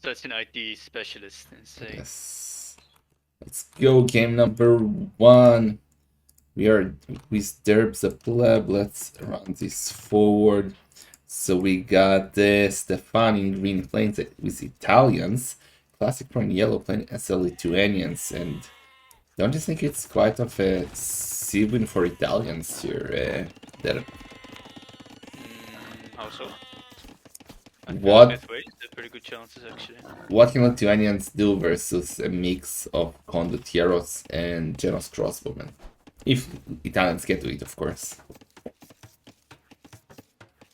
Such an IT specialist, insane. Yes. Let's go, game number one. We are with Derbs a pleb. Let's run this forward. So we got Stefan in green playing with Italians, Classicpro in yellow playing SL Lithuanians, and don't you think it's quite of a C-win for Italians here? That How so? I feel like what Lithuanians had pretty good chances actually. what can Lithuanians do versus a mix of Condotieros and Genos crossbowmen? If Italians get to it, of course.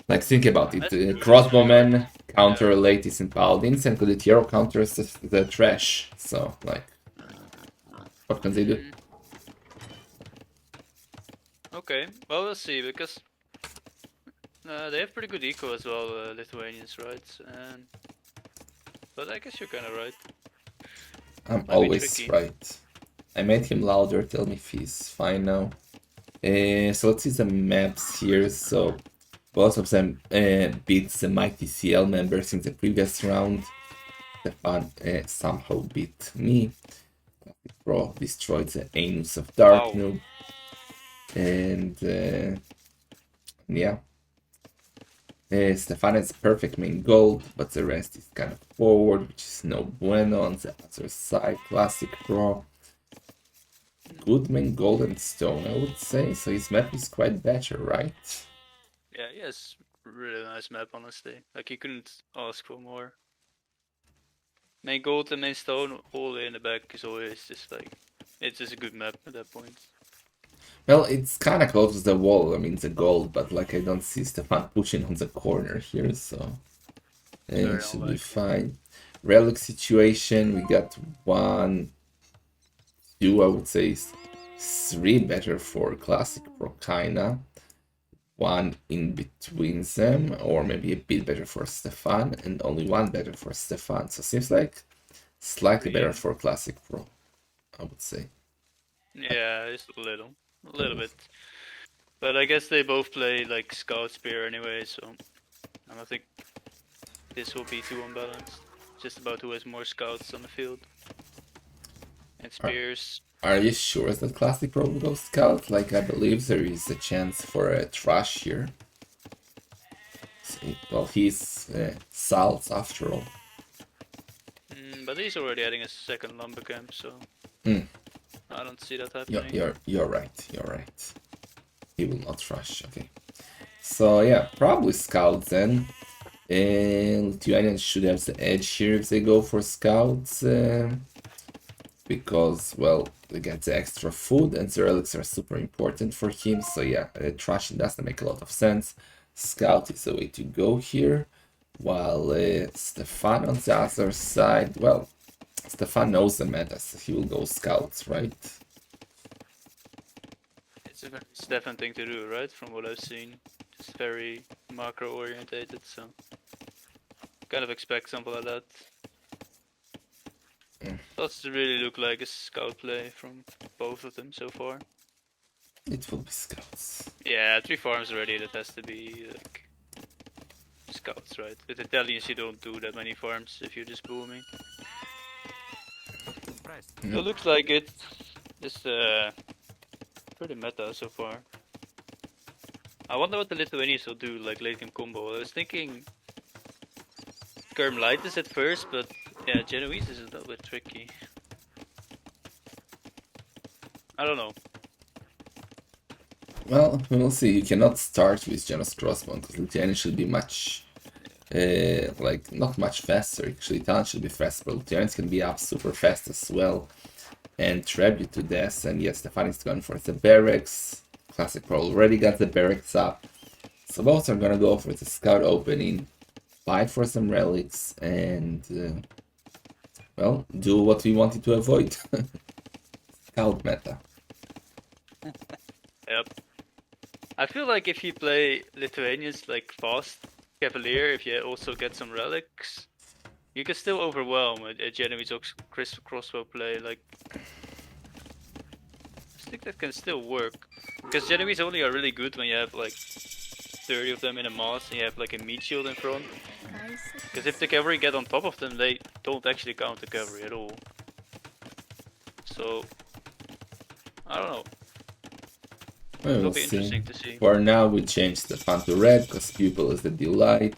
Like, think about it. That's true, right? Crossbowmen Yeah. counter Laties and Paladins, and Condottiero counters the trash. So, like, what can they do? Mm, okay, well we'll see because they have pretty good eco as well, Lithuanians, right? And but I guess you're kind of right. I'm Might be always tricky. right. I made him louder, tell me if he's fine now. So let's see the maps here. So both of them beat the Mighty CL members in the previous round. Stefan somehow beat me. Bro destroyed the Anus of Dark Wow. Noob. And yeah. Stefan has perfect main gold, but the rest is kind of forward, which is no bueno. On the other side, Classicpro. Good main gold and stone, I would say. So his map is quite better, right? Yeah, yes, really nice map, honestly. Like you couldn't ask for more. Main gold and main stone all in the back is always just like it's just a good map at that point. Well, it's kind of close to the wall, I mean the gold, but like I don't see Stefan pushing on the corner here, so it Very should be unlikely. fine. Relic situation, we got one, two, I would say, three better for Classic Pro, kinda. One in between them, or maybe a bit better for Stefan, and only one better for Stefan. So seems like slightly better Yeah. for Classic Pro, I would say. Yeah, just a little bit. But I guess they both play like Scout Spear anyway, so I don't think this will be too unbalanced. Just about who has more scouts on the field and Are, spears. are you sure that Classic Pro will go Scout? Like, I believe there is a chance for a Trash here. See, well, he's Salts after all. But he's already adding a second lumber camp, so Hmm, I don't see that you're, happening. you're, you're right, you're right. He will not Trash, okay. So, yeah, probably Scout then. And Lithuanians should have the edge here if they go for Scouts. Because, well, they get the extra food and the relics are super important for him. So yeah, trashing doesn't make a lot of sense. Scout is the way to go here. While Stefan on the other side, well, Stefan knows the meta, so he will go Scouts, right? It's a very Stefan thing to do, right? From what I've seen. Just very macro orientated, so kind of expect something like that. Does really look like a scout play from both of them so far. It will be Scouts. Yeah, 3 farms already, that has to be like scouts, right? With Italians you don't do that many farms if you're just booming. So it Yep. looks like it's just pretty meta so far. I wonder what the Lithuanians will do, like late game combo. I was thinking Lightus at first, but yeah, Genoese is a little bit tricky. I don't know. Well, we will see. You cannot start with Janus Crossbow because Lithuania should be much, like, not much faster. Actually, Italian should be faster, but Lithuanians can be up super fast as well. And tribute to this, and yes, Stefan is going for the barracks. Classic Pro already got the barracks up. So both are gonna go for the scout opening, fight for some relics, and well, do what we wanted to avoid. Scout meta. Yep. I feel like if you play Lithuanians like fast Cavalier, if you also get some relics, you can still overwhelm a Genoese crossbow play. Like, I think that can still work. Because Genoese only are really good when you have like 30 of them in a mass and you have like a meat shield in front. Because if the cavalry get on top of them, they don't actually count the cavalry at all. So, I don't know. We'll It'll be see. interesting to see. For now, we changed Stefan to red because pupil is the delight.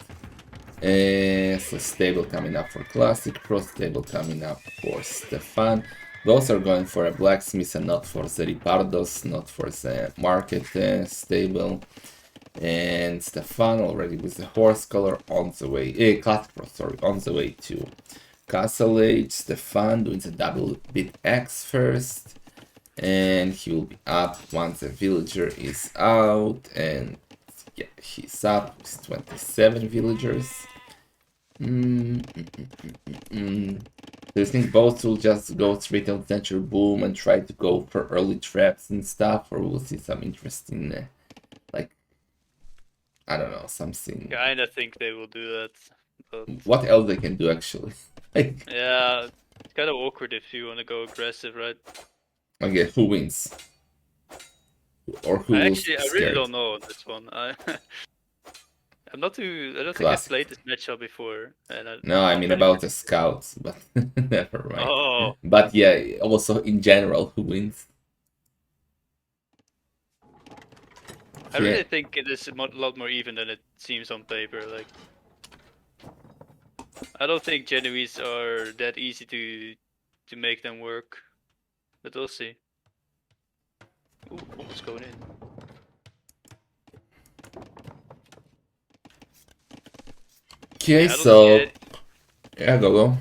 So stable coming up for Classicpro, stable coming up for Stefan. Those are going for a blacksmith and not for the Ripardos, not for the market stable. And Stefan already with the horse color on the way, Classicpro, sorry, on the way to Castle Age. Stefan doing the double bit X first. And he will be up once the villager is out. And yeah, he's up with 27 villagers. Do you think both will just go straight on Century Boom and try to go for early traps and stuff, or we'll see some interesting, like, I don't know, something? Kinda think they will do that. But what else they can do actually? Like, yeah, it's kind of awkward if you want to go aggressive, right? okay, who wins? Or who I will really don't know on this one. I don't think I've played this matchup before. And no, I mean about the scouts, but never mind. Oh. But yeah, also in general, who wins? I really think it is a lot more even than it seems on paper. Like, I don't think Genoese are that easy to make them work, but we'll see. Ooh, almost going in. Okay, so yeah, go.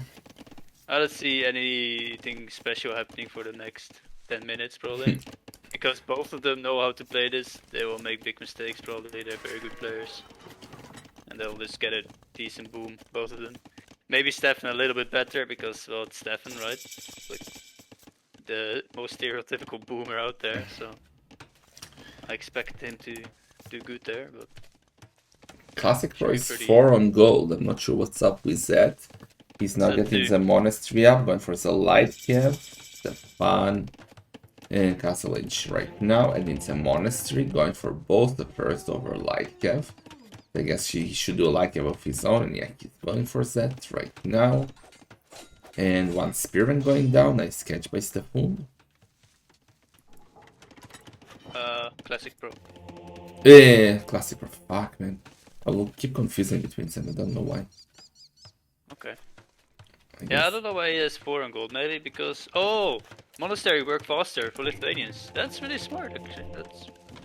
I don't see anything special happening for the next 10 minutes probably. Because both of them know how to play this. They will make big mistakes probably. They're very good players. And they'll just get a decent boom, both of them. Maybe Stefan a little bit better because, well, it's Stefan, right? Like the most stereotypical boomer out there, so I expect him to do good there, but Classicpro is 4 on gold. I'm not sure what's up with that. He's now getting the monastery up, going for the light cav, the fun and Castle Age right now, and it's a monastery, going for both the first over light cav. I guess he should do a light cav of his own, and yeah, he's going for that right now. And one spearman going down, nice catch by Stefan. Classicpro. Classicpro, fuck man. I will keep confusing between them, I don't know why. Okay. Yeah, I don't know why he has 4 on gold. Maybe because monastery work faster for Lithuanians. That's really smart actually.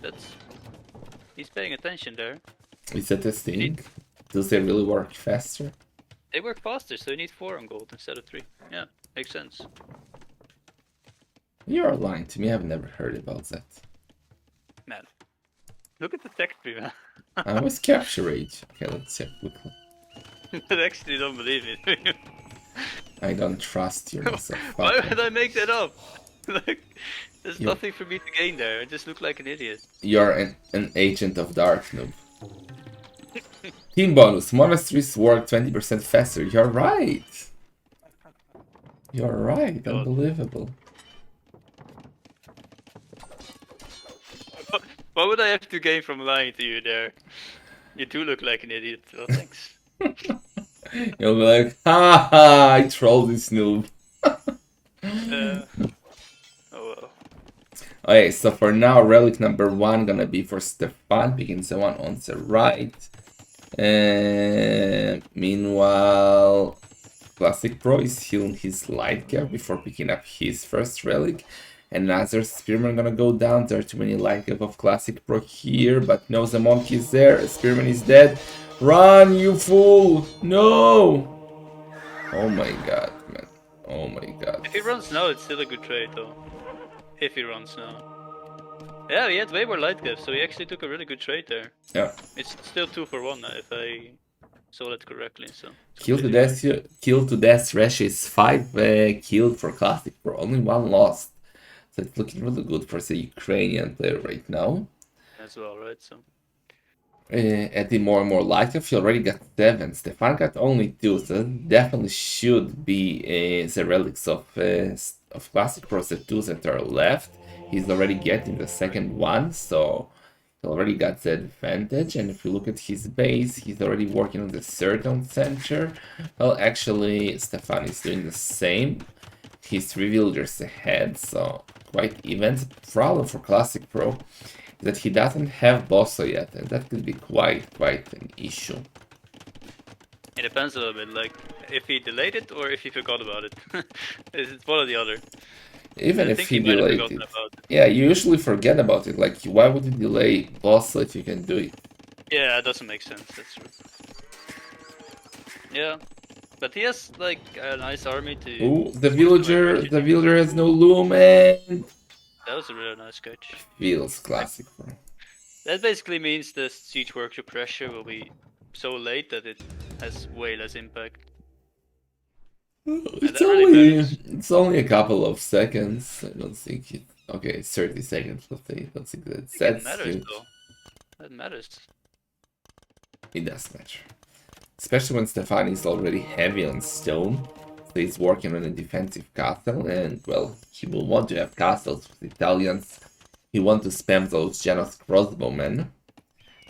That's he's paying attention there. Is that a thing? Does they really work faster? They work faster, so you need 4 on gold instead of 3. Yeah, makes sense. You're lying to me, I've never heard about that. Man, look at the text tree, man. I was capture rate. Okay, let's check quickly. I actually don't believe it. I don't trust you myself. Why would I make that up? Like, there's nothing for me to gain there. I just look like an idiot. You're an agent of dark noob. Team bonus. Monasteries work 20% faster. You're right. You're right. God. Unbelievable. What would I have to gain from lying to you there? You do look like an idiot. Well, thanks. You'll be like, ha ha, I trolled this noob. Oh well. Okay, so for now, relic number 1 gonna be for Stefan, picking the one on the right. And meanwhile, Classicpro is healing his light cap before picking up his first relic. Another spearman gonna go down. There are too many light cap of Classicpro here, but no, the monkey is there. Spearman is dead. Run, you fool! No! Oh my god, man. Oh my god. If he runs now, it's still a good trade, though. If he runs now. Yeah, he had way more light caps, so he actually took a really good trade there. Yeah. It's still 2 for 1 now, if I saw that correctly. So kill to death ratio is 5 killed for Classicpro, only 1 lost. So it's looking really good for the Ukrainian player right now. As well, right? So. Adding more and more light cap, he already got 7. Stefan got only 2, so that definitely should be the relics of Classicpro, the 2 that are left. He's already getting the second one, so He already got the advantage, and if you look at his base, he's already working on the third on center. Well, actually, Stefan is doing the same. He's 3 villagers ahead, so quite even. The problem for Classicpro is that he doesn't have Bossa yet, and that could be quite an issue. It depends a little bit, like if he delayed it or if he forgot about it. It's one or the other. Even I if think he might have delayed forgotten it. about it. Yeah, you usually forget about it. Like, why would you delay Bossa if you can do it? Yeah, it doesn't make sense, that's true. Yeah, but he has like a nice army to... Ooh, the villager has no loom, and That was a really nice sketch. feels Classicpro. That basically means the siege workshop pressure will be so late that it has way less impact. It's only a couple of seconds. I don't think it. Okay, it's 30 seconds. Let's say. I don't think that's matters huge. though. That matters. It does matter, especially when Stefan is already heavy on stone. So he's working on a defensive castle, and well, he will want to have castles with Italians. He wants to spam those Janos crossbowmen.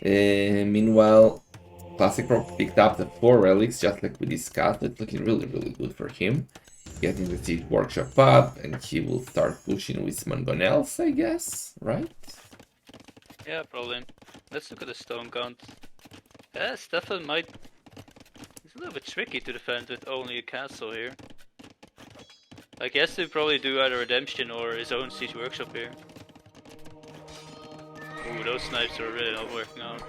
Meanwhile, Classicpro picked up the 4 relics, just like we discussed. It's looking really good for him. Getting the Siege Workshop up, and he will start pushing with Mangonels, I guess, right? Yeah, probably. Let's look at the stone count. Yeah, Stefan might... It's a little bit tricky to defend with only a castle here. Like, he has to probably do either Redemption or his own Siege Workshop here. Ooh, those snipes are really not working out.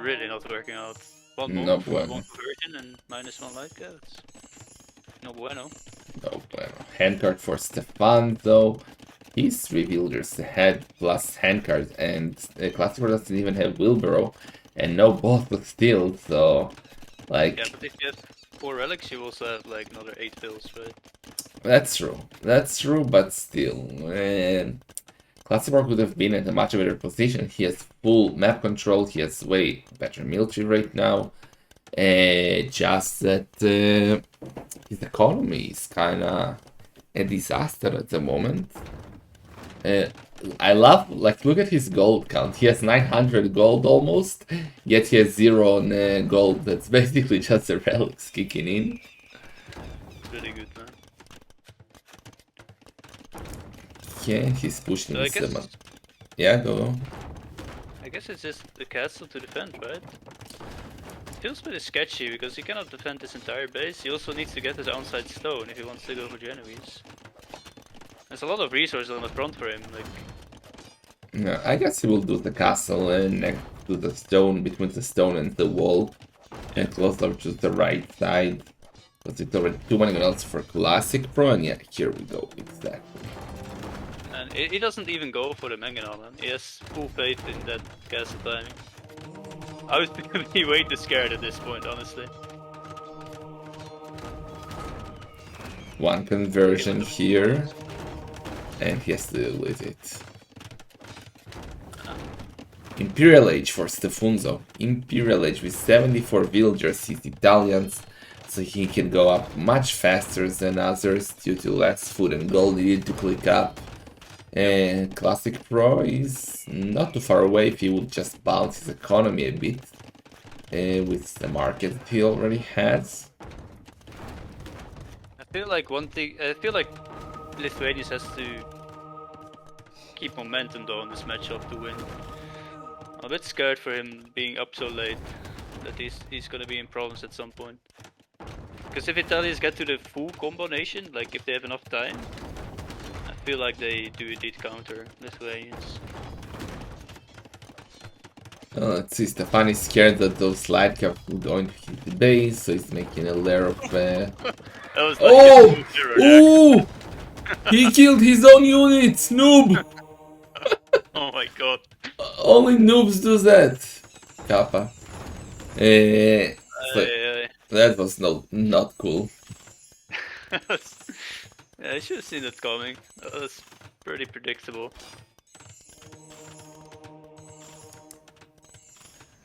Really not working out. One No move, bueno. one conversion, and -1 light codes. No bueno. No bueno. Handcard for Stefan, though. He's 3 villagers ahead, plus handcard, and Classicpro doesn't even have wheelbarrow, and no boss with steel, so... Like... Yeah, but if you have 4 relics, you also have like another 8 fills, right? That's true, but still... Classicpro could have been at a much better position. He has full map control, he has way better military right now. Just that his economy is kinda a disaster at the moment. I love, like, look at his gold count. He has 900 gold almost, yet he has 0 on gold. That's basically just the relics kicking in. Really good, man. Yeah, he's pushing So I this. guess, Yeah, go. I guess it's just the castle to defend, right? Feels pretty sketchy because he cannot defend this entire base. He also needs to get his onside stone if he wants to go for Genoese. There's a lot of resources on the front for him. Like, Yeah, I guess he will do the castle next to the stone, between the stone and the wall, and closer to the right side. But it's already too many else for Classicpro, and yeah, here we go, exactly. and he doesn't even go for the Mangonel, man. He has full faith in that castle timing. I was be way too scared at this point, honestly. One conversion here, and he has to deal with it. Imperial Age for Stefunzo. Imperial Age with 74 villagers, he's Italians, so he can go up much faster than others due to less food and gold needed to click up. And Classicpro is not too far away if he would just bounce his economy a bit with the market that he already has. I feel like Lithuanians has to keep momentum though in this matchup to win. I'm a bit scared for him being up so late that he's gonna be in problems at some point. Because if Italians get to the full combination, like if they have enough time, I feel like they do indeed counter Lithuanians. Let's see, Stefan is scared that those light cap will go into his base, so he's making a layer of... That was like Oh! Ooh! He killed his own units! Noob! Oh my god. Only noobs do that! Kappa. That was not cool. Yeah, I should have seen it coming. That was pretty predictable.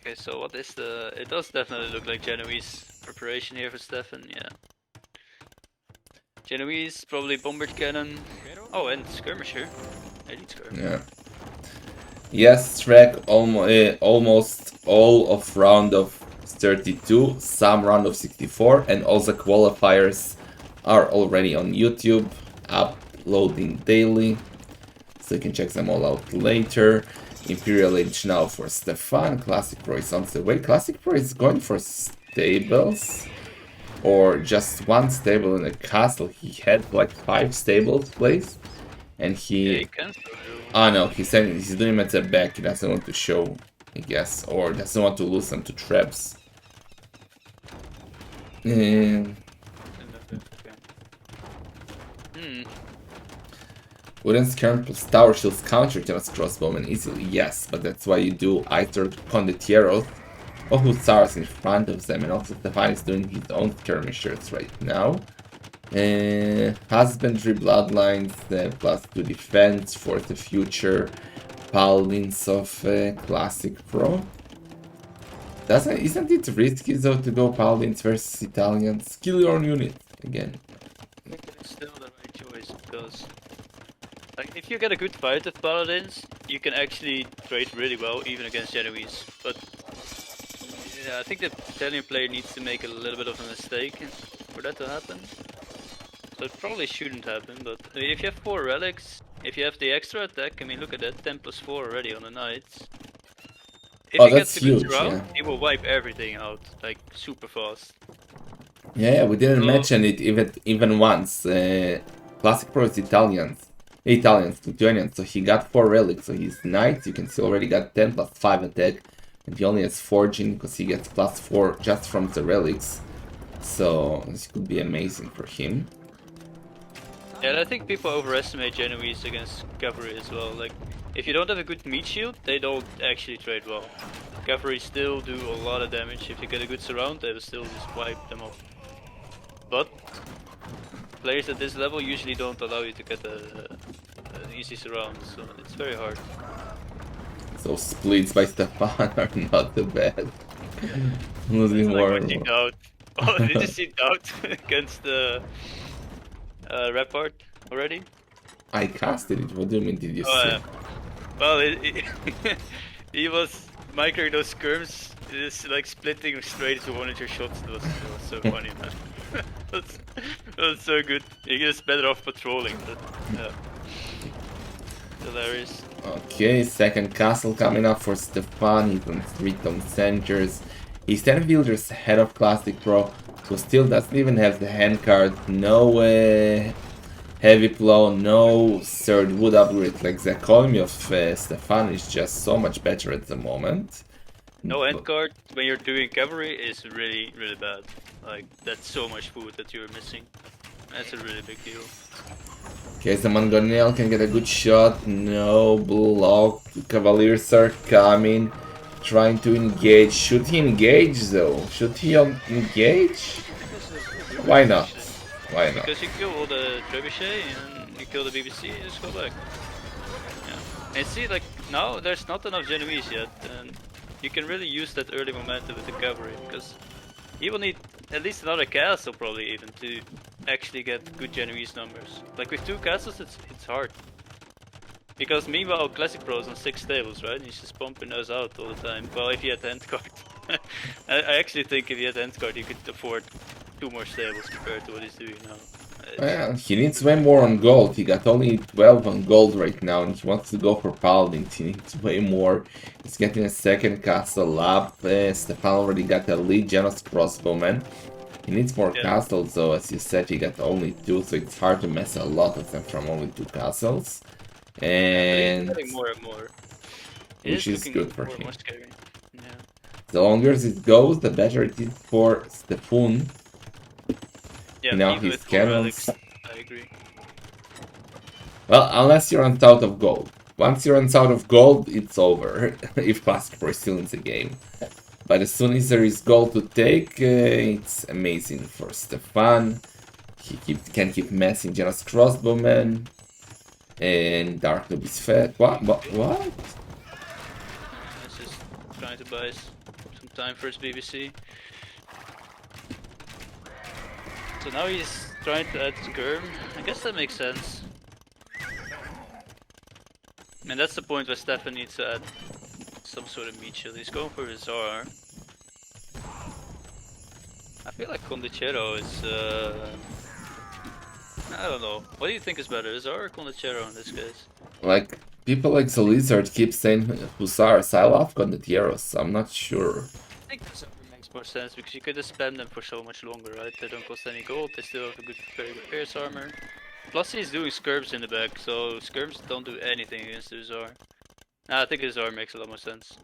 Okay, so what is the... It does definitely look like Genoese preparation here for Stefan, yeah. Genoese, probably bombard cannon. Oh, and skirmisher. Elite skirmisher. Yeah. Yes, track almost all of round of 32, some round of 64, and all the qualifiers are already on YouTube, uploading daily, so you can check them all out later. Imperial Age now for Stefan, Classicpro is on the way. Classicpro is going for stables, or just one stable in a castle. He had like 5 stables placed, and Yeah, he... he can still do one. Ah no, he's doing them at the back. He doesn't want to show, I guess, or doesn't want to lose them to traps. And wouldn't Skirm plus Tower Shields counter Jonas Crossbowman easily? Yes, but that's why you do either Condotieros or who stars in front of them, and also Stefan is doing his own skirmishers right now. Husbandry Bloodlines, plus 2 defense for the future Paladins of Classicpro. Isn't it risky though to go Paladins versus Italians? Kill your own unit again. I think it's still the right choice because, like, if you get a good fight with Paladins, you can actually trade really well even against Genoese. But yeah, I think the Italian player needs to make a little bit of a mistake for that to happen. So it probably shouldn't happen. But I mean, if you have 4 relics, if you have the extra attack, I mean, look at that, 10 plus 4 already on the knights. If he That's gets a good huge, round, yeah. he will wipe everything out, like, super fast. Yeah, we didn't So, mention it even once. Classicpro is Italians, Lithuanians, so he got 4 relics, so he's knights, you can see already got 10 plus 5 attack, and he only has forging because he gets plus 4 just from the relics. So this could be amazing for him. yeah, and I think people overestimate Genoese against cavalry as well. Like, if you don't have a good meat shield, they don't actually trade well. Cavalry still do a lot of damage. If you get a good surround, they will still just wipe them off. But players at this level usually don't allow you to get an easy surround, so it's very hard. So splits by Stefan are not the bad. Losing It's like more. watching Doubt. Oh, did you see Doubt against the Repart already? I casted it. What do you mean? Did you Oh, see? yeah. Well, he was microing those skirms, just like splitting straight into one of your shots. It was so funny, man. That's so good. He gets better off patrolling, but yeah. Hilarious. Okay, second castle coming up for Stefan. He's on 3 Tom Centers. He's 10 fielders ahead of Classicpro, who still doesn't even have the hand card. No heavy plow, no third wood upgrade. Like the economy of Stefan is just so much better at the moment. No end card when you're doing cavalry is really, really bad. Like, that's so much food that you're missing. That's a really big deal. Okay, the Mangonel can get a good shot. No block. Cavaliers are coming. Trying to engage. Should he engage though? Should he engage? Why not? Why not? Because you kill all the trebuchet and you kill the BBC, you just go back. Yeah. And see, like, now there's not enough Genoese yet, and you can really use that early momentum with the cavalry, because you will need at least another castle probably even to actually get good Genoese numbers. Like with 2 castles it's hard. Because meanwhile Classicpro is on 6 stables, right? He's just pumping those out all the time. Well, if he had the end card. I actually think if he had the end card he could afford 2 more stables compared to what he's doing now. Well, he needs way more on gold. He got only 12 on gold right now, and he wants to go for paladins. He needs way more. He's getting a second castle up. Stefan already got a lead Genos crossbowman. He needs more castles, though. As you said, he got only 2, so it's hard to mess a lot of them from only 2 castles. And getting more and more. which is good for him. Yeah. The longer it goes, the better it is for Stefan. Yeah, Now even his with cannons. I agree. Well, unless you run out of gold. Once you run out of gold, it's over. If Classicpro is still in the game. But as soon as there is gold to take, it's amazing for Stefan. He can keep messing Genos crossbowman. And Dark Noob is fed. What? He's just trying to buy some time for his BBC. So now he's trying to add Skirm. I guess that makes sense. And that's the point where Stefan needs to add some sort of meat shield. He's going for his R. I feel like Condicero is I don't know. What do you think is better, is R or Condicero in this case? Like, people like the Lizard keep saying Hussars. I love Condotieros. I'm not sure. I think this makes more sense because you could just spam them for so much longer, right? They don't cost any gold, they still have a good, very good pierce armor. Plus he's doing skirms in the back, so skirms don't do anything against the Uzar. Nah, I think his R makes a lot more sense.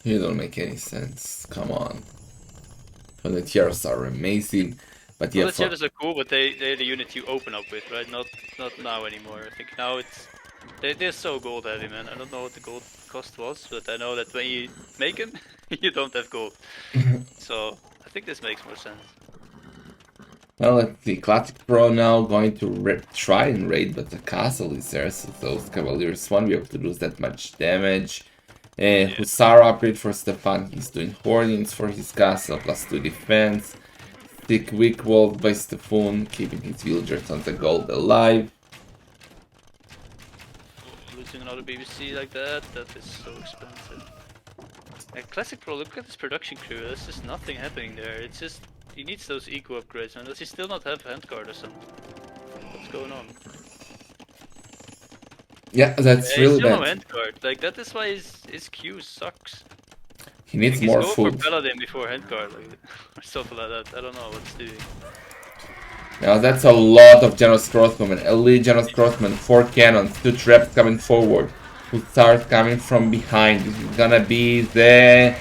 You don't make any sense. Come on. Condotieros are amazing. But Well, yeah, the shadows are cool, but they're the unit you open up with, right? Not now anymore. I think now they're so gold heavy, man. I don't know what the gold cost was, but I know that when you make them, you don't have gold. So I think this makes more sense. well, let's see. Classicpro now going to try and raid, but the castle is there, so those Cavaliers won't be able to lose that much damage. Hussar upgrade for Stefan. He's doing hoardings for his castle, +2 defense. Thick weak wall by Stefan, keeping his villagers on the gold alive. Losing another BBC like that is so expensive. Classicpro, look at this production crew. There's just nothing happening there. It's just he needs those eco upgrades, man. Does he still not have handguard or something? What's going on? Yeah, that's Yeah, he's really still no bad. handguard. Like that is why his Q sucks. He needs Like he's more going for food. Paladin before handguard, like, or something like that. I don't know what he's doing. Now that's a lot of Generous Crossbowmen. Elite Generous Crossmen, 4 cannons, 2 traps coming forward. Who start coming from behind. This is gonna be the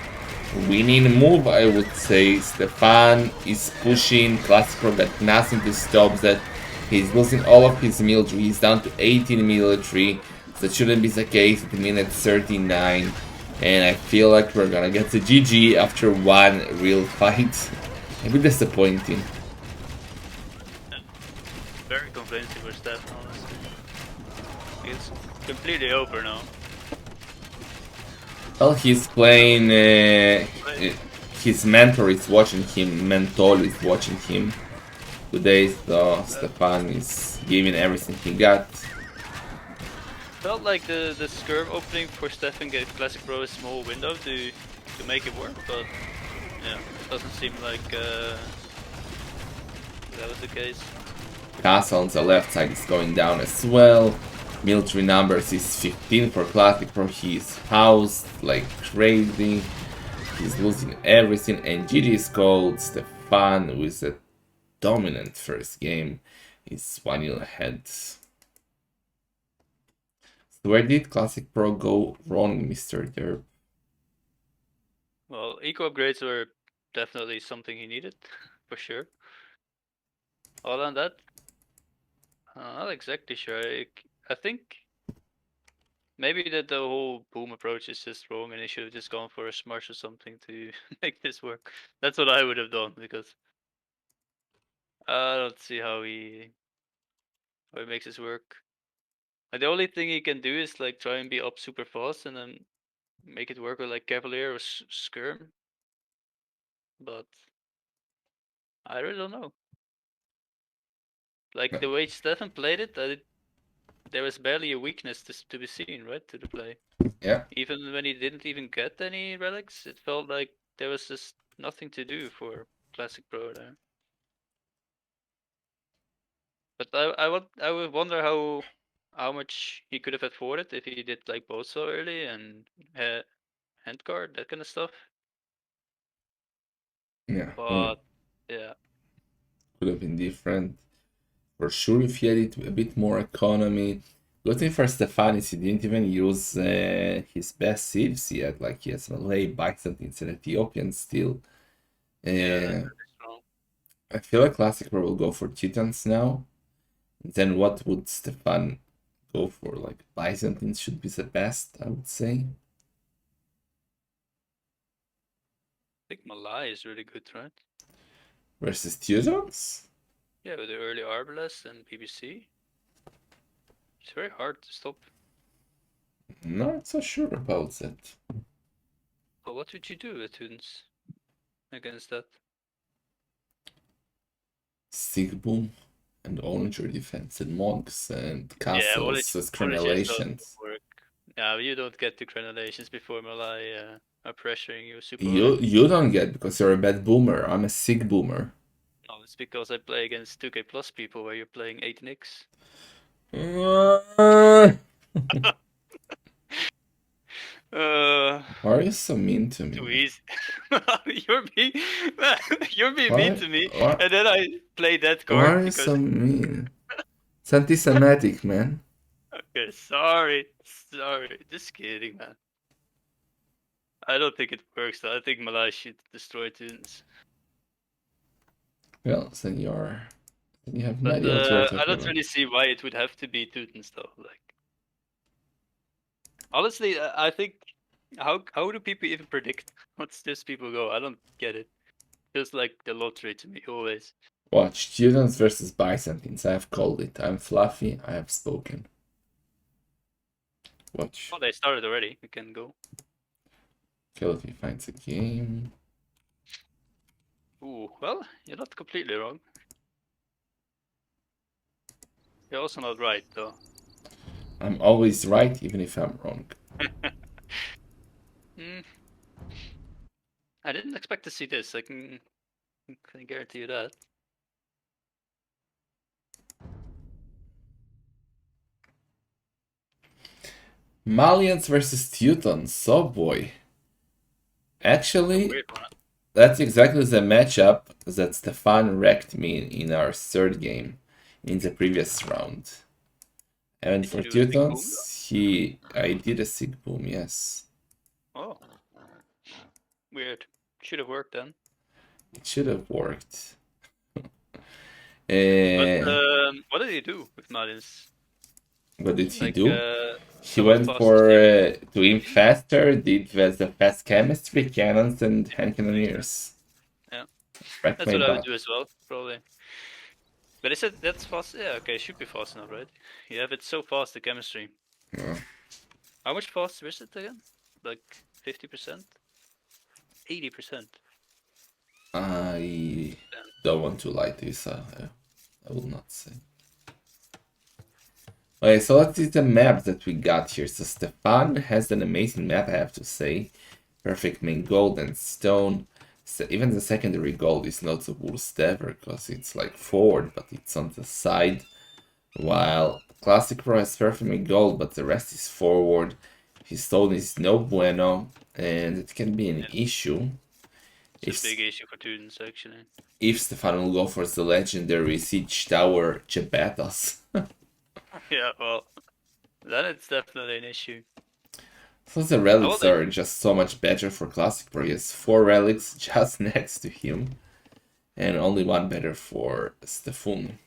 winning move, I would say. Stefan is pushing. Classicpro got nothing to stop that. He's losing all of his military. He's down to 18 military. That shouldn't be the case at minute 39. And I feel like we're gonna get the GG after one real fight. A bit disappointing. Very convincing for Stefan, honestly. It's completely over now. Well, he's playing. His mentor is watching him. Mentor is watching him today. So Stefan is giving everything he got. Felt like the skirm opening for Stefan gave Classicpro a small window to make it work, but yeah, doesn't seem like that was the case. Castle on the left side is going down as well. Military numbers is 15 for Classicpro. He's housed like crazy. He's losing everything, and GG's called. Stefan with a dominant first game is 1-0 ahead. So where did Classicpro go wrong, Mr. Derp? Well, eco upgrades were definitely something he needed, for sure. Other than that, I'm not exactly sure. I think maybe that the whole boom approach is just wrong, and he should have just gone for a smash or something to make this work. That's what I would have done because I don't see how he makes this work. Like, the only thing he can do is like try and be up super fast and then make it work with like Cavalier or Skirm. But I really don't know. Like the way Stefan played it, there was barely a weakness to be seen, right, to the play. Yeah. Even when he didn't even get any relics, it felt like there was just nothing to do for Classicpro there. But I would wonder how much he could have afforded if he did like both so early and hand guard, that kind of stuff. Yeah. But yeah, Could have been different. For sure, if he had it a bit more economy. Good thing for Stefan is he didn't even use his best civs yet. Like he has Malay, Byzantines, and Ethiopian still. yeah, that's Uh, really strong. I feel like Classicpro will go for Titans now. Then what would Stefan go for? Like Byzantines should be the best, I would say. I think Malay is really good, right? Versus Teutons? Yeah, with the early Arbalest and BBC. It's very hard to stop. Not so sure about that. But what would you do with students against that? Sigboom. And Onager defense and monks and Yeah, castles as Olish just doesn't crenellations. work. No, you don't get to crenellations before Malai are pressuring you super hard. You don't get because you're a bad boomer. I'm a sick boomer. No, it's because I play against 2K plus people where you're playing 8 nicks. Why Uh, are you so mean to me, too man? easy. You're being you're being mean Why to me, why and then I play that why card are you because so mean? It's anti-Semitic, man. okay, sorry, just kidding, man. I don't think it works. Though. I think Malai should destroy tunes, Well, then you have but many I alternative don't level. really see why it would have to be Tutens though. Like honestly, I think how do people even predict what's this people go? I don't get it. Feels like the lottery to me always. Watch, students versus Byzantines. I have called it. I'm fluffy. I have spoken. Watch. Oh, they started already. We can go. Philippi finds a game. Ooh, well, you're not completely wrong. You're also not right though. I'm always right, even if I'm wrong. mm, I didn't expect to see this. Can guarantee you that. Malians versus Teutons. Oh boy. A Actually, weird one. that's exactly the matchup that Stefan wrecked me in our third game in the previous round. And Did you for do a sick boom Teutons, I did a sick boom, yes. though? Oh, weird. Should have worked then. It should have worked. But Uh, what did he do with Martins? what did he Like do? He some of the went fastest for units. to aim faster, did the fast chemistry, cannons, and hand Makes sense. cannoneers. Yeah, Wrecked that's my what I would butt. do as well, probably. But is it that's fast? Yeah, okay, it should be fast enough, right? You have it so fast, the chemistry. Yeah. How much faster is it again? Like 50%? 80%? I don't want to lie to you, so I will not say. Okay, so let's see the map that we got here. So Stefan has an amazing map, I have to say. Perfect main gold and stone. So even the secondary gold is not the worst ever, because it's like forward, but it's on the side. While Classicpro has perfect main gold, but the rest is forward. His stone is no bueno, and it can be an Yeah, issue it's a if big issue for students actually. if Stefan will go for the legendary Siege Tower Chebetas. Yeah, well, then it's definitely an issue. So the I relics wonder. are just so much better for Classic Pro. He has 4 relics just next to him, and only one better for Stefan.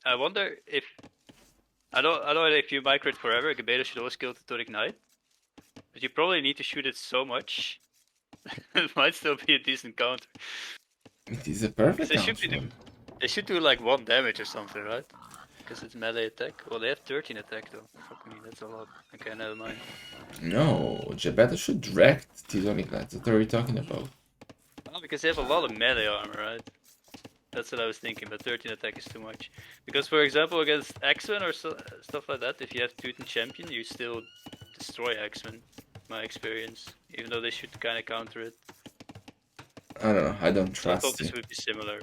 I wonder if I don't know if you micro it forever. Gebeda should always kill it to ignite, but you probably need to shoot it so much. It might still be a decent counter It is a because perfect counter. they should do like 1 damage or something, right? Because it's melee attack. Well, they have 13 attack though. Fuck me, that's a lot. Okay, never mind. No, Jebeta should direct Titanic Knights. What are we talking about? Oh, because they have a lot of melee armor, right? That's what I was thinking, but 13 attack is too much. Because, for example, against X-Men or stuff like that, if you have Teuton Champion, you still destroy X-Men, my experience. Even though they should kind of counter it. I don't know, I don't So I thought trust you. this would be similar.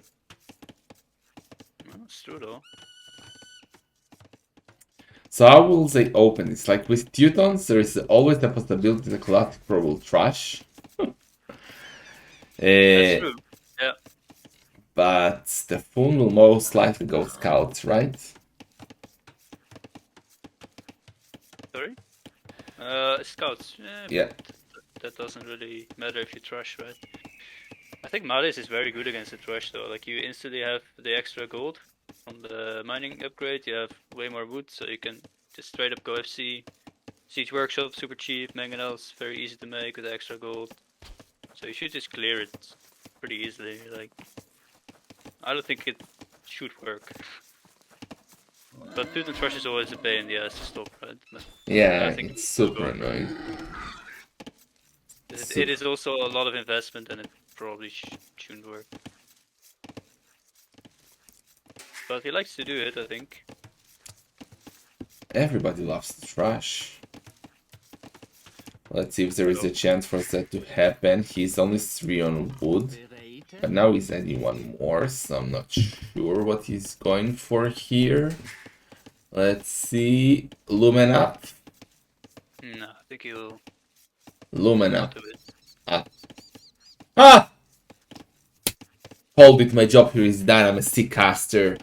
Well, it's true though. So how will they open this? Like with Teutons, there is always the possibility the Classic Pro will trash. That's uh, true. Yeah. but Stefan will most likely go Scouts, right? Sorry? Scouts. Yeah, Yeah. that doesn't really matter if you trash, right? I think Maris is very good against the trash though. Like you instantly have the extra gold on the mining upgrade. You have way more wood, so you can just straight up go FC. Siege Workshop, super cheap. Mangonels, very easy to make with extra gold. So you should just clear it pretty easily. Like, I don't think it should work. But Tooth and Trash is always a pain in the ass to stop, right? But I Yeah, think it's we'll super go for it. annoying. It is also a lot of investment and it probably shouldn't work. but he likes to do it, I think. Everybody loves to trash. Let's see if there is a chance for that to happen. He's only 3 on wood. But now he's adding one more, so I'm not sure what he's going for here. Let's see. Lumen up. No, I think he'll Lumen not up. do it. Ah! Hold it, my job here is done. I'm a sea caster.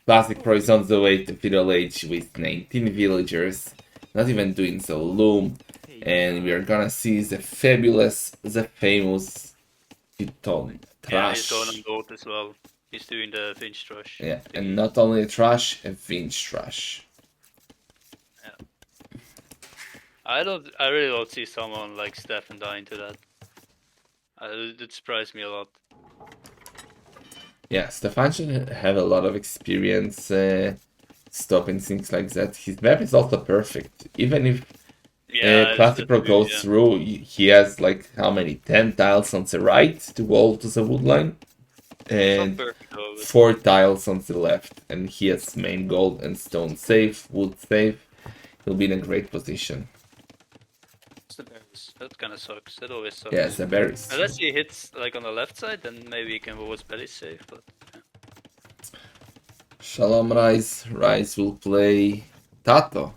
Classicpro is on the way to Feudal Age with 19 villagers. Not even doing the loom. And we are gonna see the fabulous, the famous Python Yeah, he's going Trash. on gold as well. He's doing the Finch Trash. Yeah, thingy. and not only a trash, a vintage trash. Yeah. I really don't see someone like Stefan dying to that. It surprised me a lot. Yeah, Stefan should have a lot of experience stopping things like that. His map is also perfect. Even if Yeah, Classic Pro that's goes yeah. through, he has like how many? 10 tiles on the right to wall to the wood line. It's not And perfect though. But 4 tiles on the left. And he has main gold and stone safe, wood safe. He'll be in a great position. it's the berries. That kind of sucks. That always sucks. Yeah, the berries. Unless he hits like on the left side, then maybe he can always belly safe. But Shalom Rise. Rise will play Tato.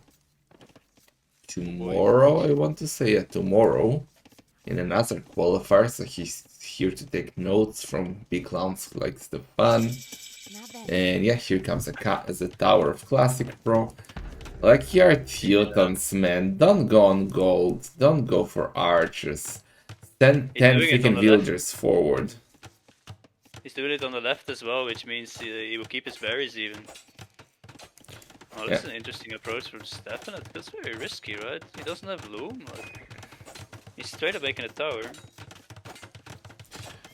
Tomorrow, I want to say, tomorrow. In another qualifier, so he's here to take notes from big clowns like Stefan. And yeah, here comes a tower of Classicpro. Like your Teutons, man, don't go on gold, don't go for archers. Send 10 freaking villagers forward. He's doing it on the left as well, which means he will keep his berries even. Oh, that's an interesting approach from Stefan. That's very risky, right? He doesn't have loom. He's straight up making a tower.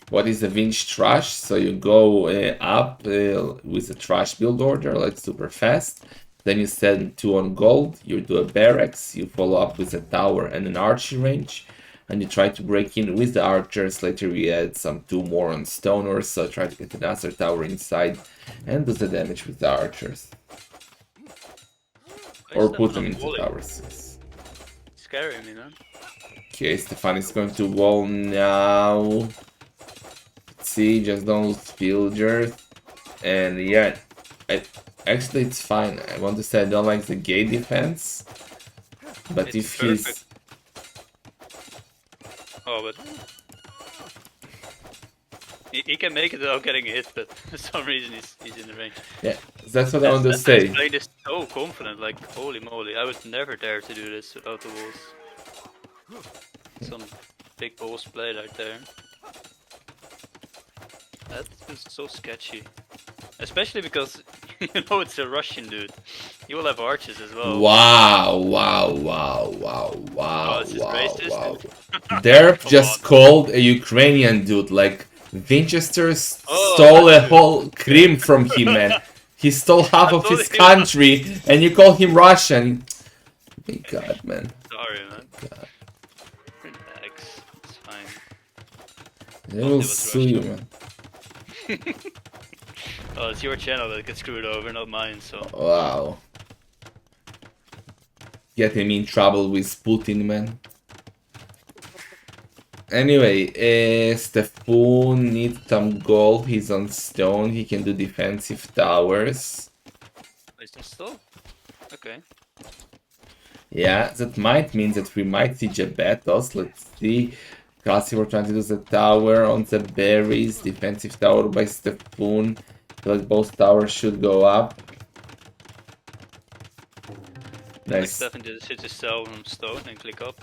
What is the vintage trash? So you go up with a trash build order, like super fast. Then you send 2 on gold, you do a barracks, you follow up with a tower and an archery range, and you try to break in with the archers. Later you add some 2 more on stoners, so try to get another tower inside and do the damage with the archers. Or put them into towers. Scaring me, man. Okay, Stefan is going to wall now. Let's see, just don't lose villagers. And yeah, actually it's fine. I want to say I don't like the gate defense. But it's if perfect. he's... Oh, but... He can make it without getting hit, but for some reason he's in the range. Yeah, that's what I want to say. He's playing this so confident, like, holy moly. I would never dare to do this without the walls. Some big balls played out there. That is so sketchy. Especially because, you know, it's a Russian dude. He will have archers as well. Wow. Derp just called a Ukrainian dude, like Winchester stole a whole cream from him, man. He stole half of his country, and you call him Russian. My God, man. Sorry, man. God. Relax. It's fine. They will sue you, man. Well, it's your channel that gets screwed over, not mine, so... Wow. Getting me in trouble with Putin, man. Anyway, Stefan needs some gold. He's on stone. He can do defensive towers. Is that still? Okay. Yeah, that might mean that we might see Jabetos. Let's see. Classy, we're trying to do the tower on the berries. Defensive tower by Stefan. I feel like both towers should go up. Nice. Like Stefan should just sell from stone and click up.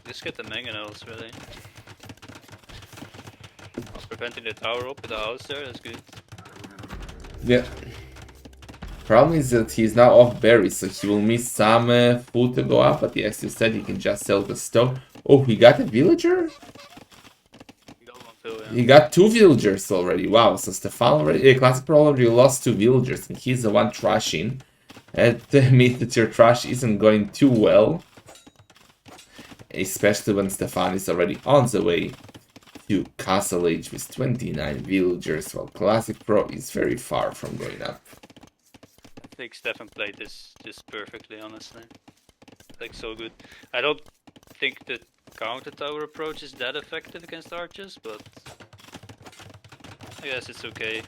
Just get the mangonels, really. Preventing the tower up with the house there, that's good. Yeah. Problem is that he's now off berries, so he will miss some food to go up, but as you said, he can just sell the stone. Oh, he got a villager? He got one too, yeah. He got 2 villagers already. Wow, so Stefan already, Classicpro already lost 2 villagers, and he's the one trashing. That means that your trash isn't going too well. Especially when Stefan is already on the way to Castle Age with 29 villagers, while Classicpro is very far from going up. think Stefan played this just perfectly, honestly. Like, so good. I don't think the counter tower approach is that effective against archers, but I guess it's okay.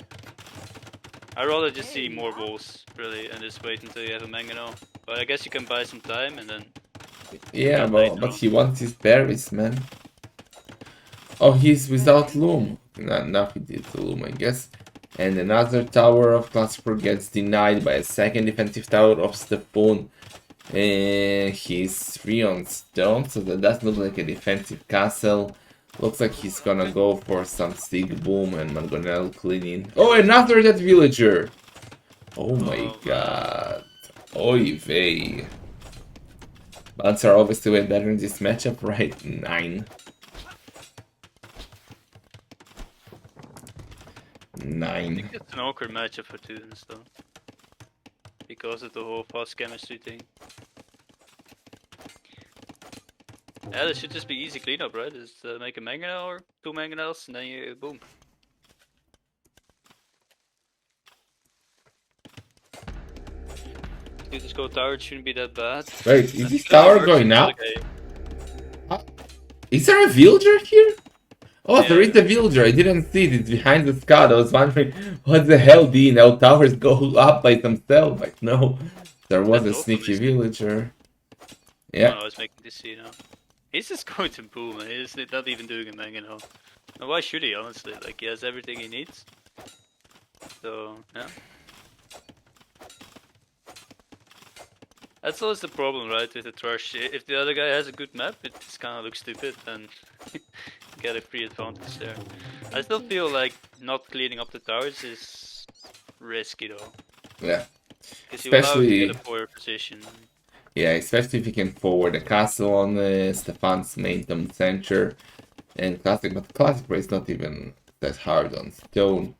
I'd rather just see more walls, really, and just wait until you have a Mangano. But I guess you can buy some time and then Yeah, get later but on. he wants his berries, man. Oh, he's without loom. Now he did the loom, I guess. And another tower of Classicpro gets denied by a second defensive tower of Stefan. He's 3 on stone, so that does look like a defensive castle. Looks like he's gonna go for some Sig Boom and Mangonel cleaning. Oh, another dead villager! Oh my god. Oy vey. Buds are obviously way better in this matchup, right? 9. 9. I think it's an awkward matchup for students, though. Because of the whole fast chemistry thing. Yeah, this should just be easy cleanup, right? Just make a mangonel or 2 mangonels and then you boom. Dude, this gold tower shouldn't be that bad. Wait, is this tower going up? Is there a villager here? Oh, there is a villager. I didn't see it. It's behind the scout. I was wondering what the hell the now towers go up by themselves. Like, no, there was a sneaky villager. Yeah. I was making this see now. He's just going to boom, and he's not even doing a mangonel. Now, why should he, honestly? Like, he has everything he needs. So, yeah. That's always the problem, right, with the Thrush. If the other guy has a good map, it just kind of looks stupid, and get a free advantage there. I still feel like not cleaning up the towers is risky, though. Yeah. Because you allow him to get a poor position. Yeah, especially if you can forward a castle on Stefan's main tomb center. And Classicpro is not even that hard on stone.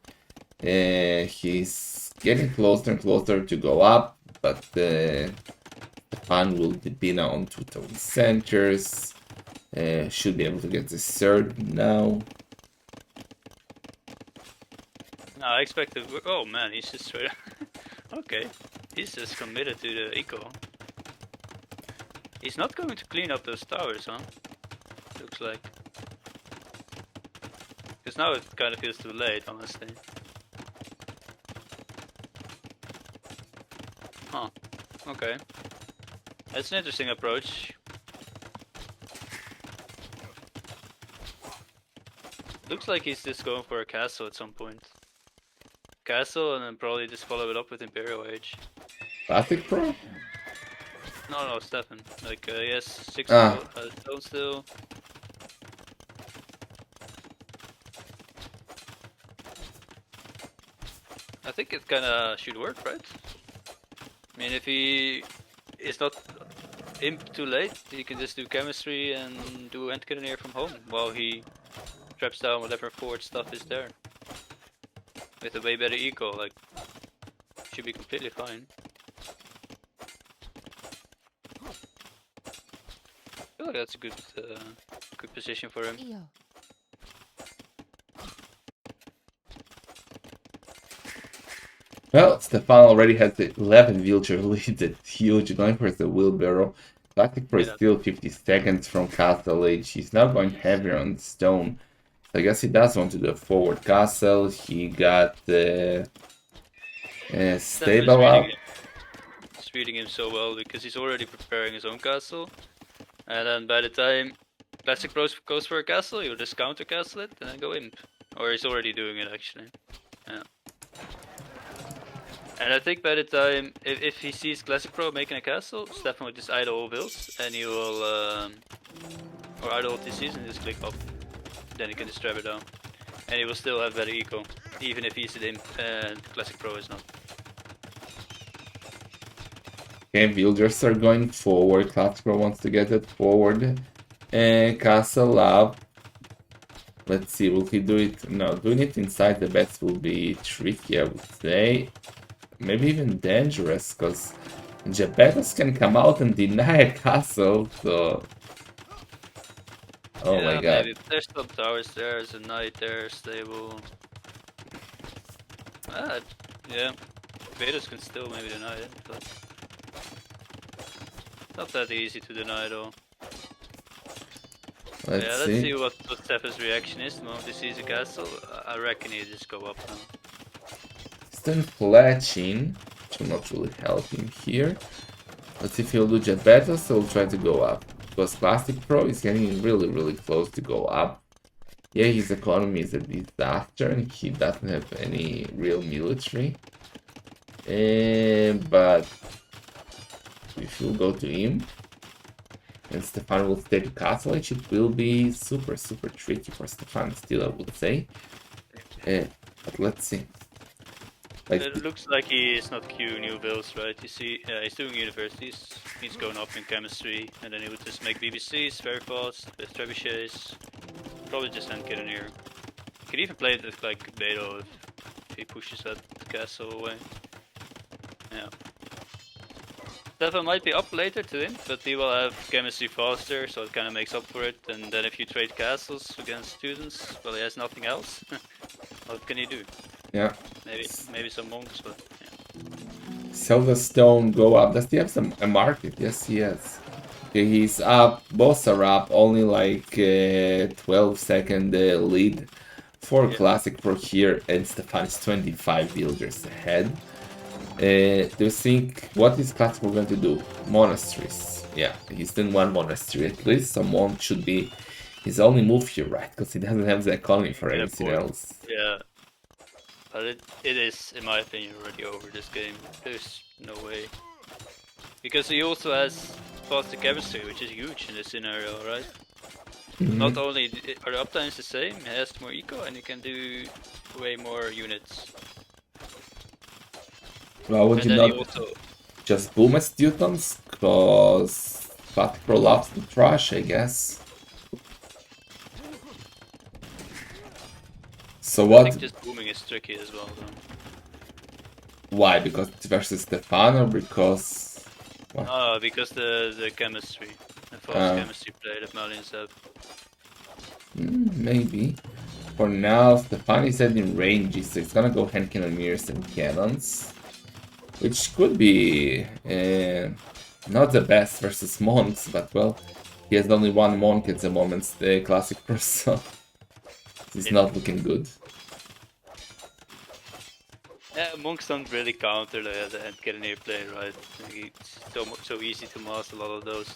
He's getting closer and closer to go up, but Stefan will be now on 2 tomb centers. Should be able to get the third now. No, I expected. Oh man, he's just straight. Okay, he's just committed to the eco. He's not going to clean up those towers, huh? Looks like. Because now it kind of feels too late, honestly. Huh. Okay. That's an interesting approach. Looks like he's just going for a castle at some point. Castle and then probably just follow it up with Imperial Age. Classicpro? No, Stefan. Like, yes, 6 stone still. I think it kinda should work, right? I mean, if he is not imp too late, he can just do chemistry and do end cannoneer from home while he traps down whatever forward stuff is there. With a way better eco, like, should be completely fine. I feel like that's a good position for him. Well, Stefan already has the 11 villager lead, that's huge, going for the wheelbarrow. Classicpro is still 50 seconds from Castle Age, he's now going heavier on stone. So I guess he does want to do a forward castle, he got the stable up. He's reading him so well because he's already preparing his own castle. And then by the time Classicpro goes for a castle, he'll just counter castle it and then go imp. Or he's already doing it actually. Yeah. And I think by the time, if he sees Classicpro making a castle, Stefan will just idle all builds and he will, or idle all TCs and just click up. Then he can just trap it down. And he will still have better eco, even if he's an imp and Classicpro is not. Okay, villagers are going forward, Classicpro wants to get it forward. And castle up. Let's see, will he do it? No, doing it inside the bets will be tricky, I would say. Maybe even dangerous, because Gepetos can come out and deny a castle, so... Oh my god. Maybe. There's some towers there, there's a knight there, stable. Yeah. Betos can still maybe deny it, but not that easy to deny though. Let's see what Stefan's reaction is the moment he sees a castle. I reckon he'll just go up now. He's done fletching, which will not really help him here. Let's see if he'll do jet battles, so he'll try to go up. Because Classicpro is getting really close to go up. Yeah, his economy is a disaster and he doesn't have any real military. But if you go to him and Stefan will stay to castle age, it will be super tricky for Stefan still, I would say. But let's see. Like, it looks like he is not queuing new builds, right? You see, he's doing universities, he's going up in chemistry, and then he would just make BBCs very fast with trebuchets. Probably just end cannoneer. Could even play it with like Beto if he pushes that castle away. Yeah. Stefan might be up later to him, but he will have chemistry faster, so it kind of makes up for it. And then if you trade castles against students, well, he has nothing else. What can you do? Yeah. Maybe some monks, but yeah. Silverstone go up. Does he have a market? Yes, he has. Okay, he's up. Both are up. Only like 12-second lead for Classicpro here, and Stefan is 25 builders ahead. Do you think what is Classicpro going to do? Monasteries. Yeah, he's done one monastery at least. So monk should be his only move here, right? Because he doesn't have the economy for anything else. Yeah. But it is, in my opinion, already over this game. There's no way. Because he also has faster chemistry, which is huge in this scenario, right? Not only are the uptimes the same, he has more eco and he can do way more units. Well, would you not just boom at students? Because Classicpro loves to trash, I guess. So what? I think just booming is tricky as well, though. Why? Because it's versus Stefan or because? What? Oh, because the chemistry, the fast chemistry play that Malians have. Maybe. For now, Stefan is in range, so it's gonna go hand cannoneers and cannons, which could be not the best versus monks, but well, he has only one monk at the moment, the Classicpro, so it's not looking good. Yeah, monks don't really counter the hand cannoneer play, right? Like, it's so easy to master a lot of those.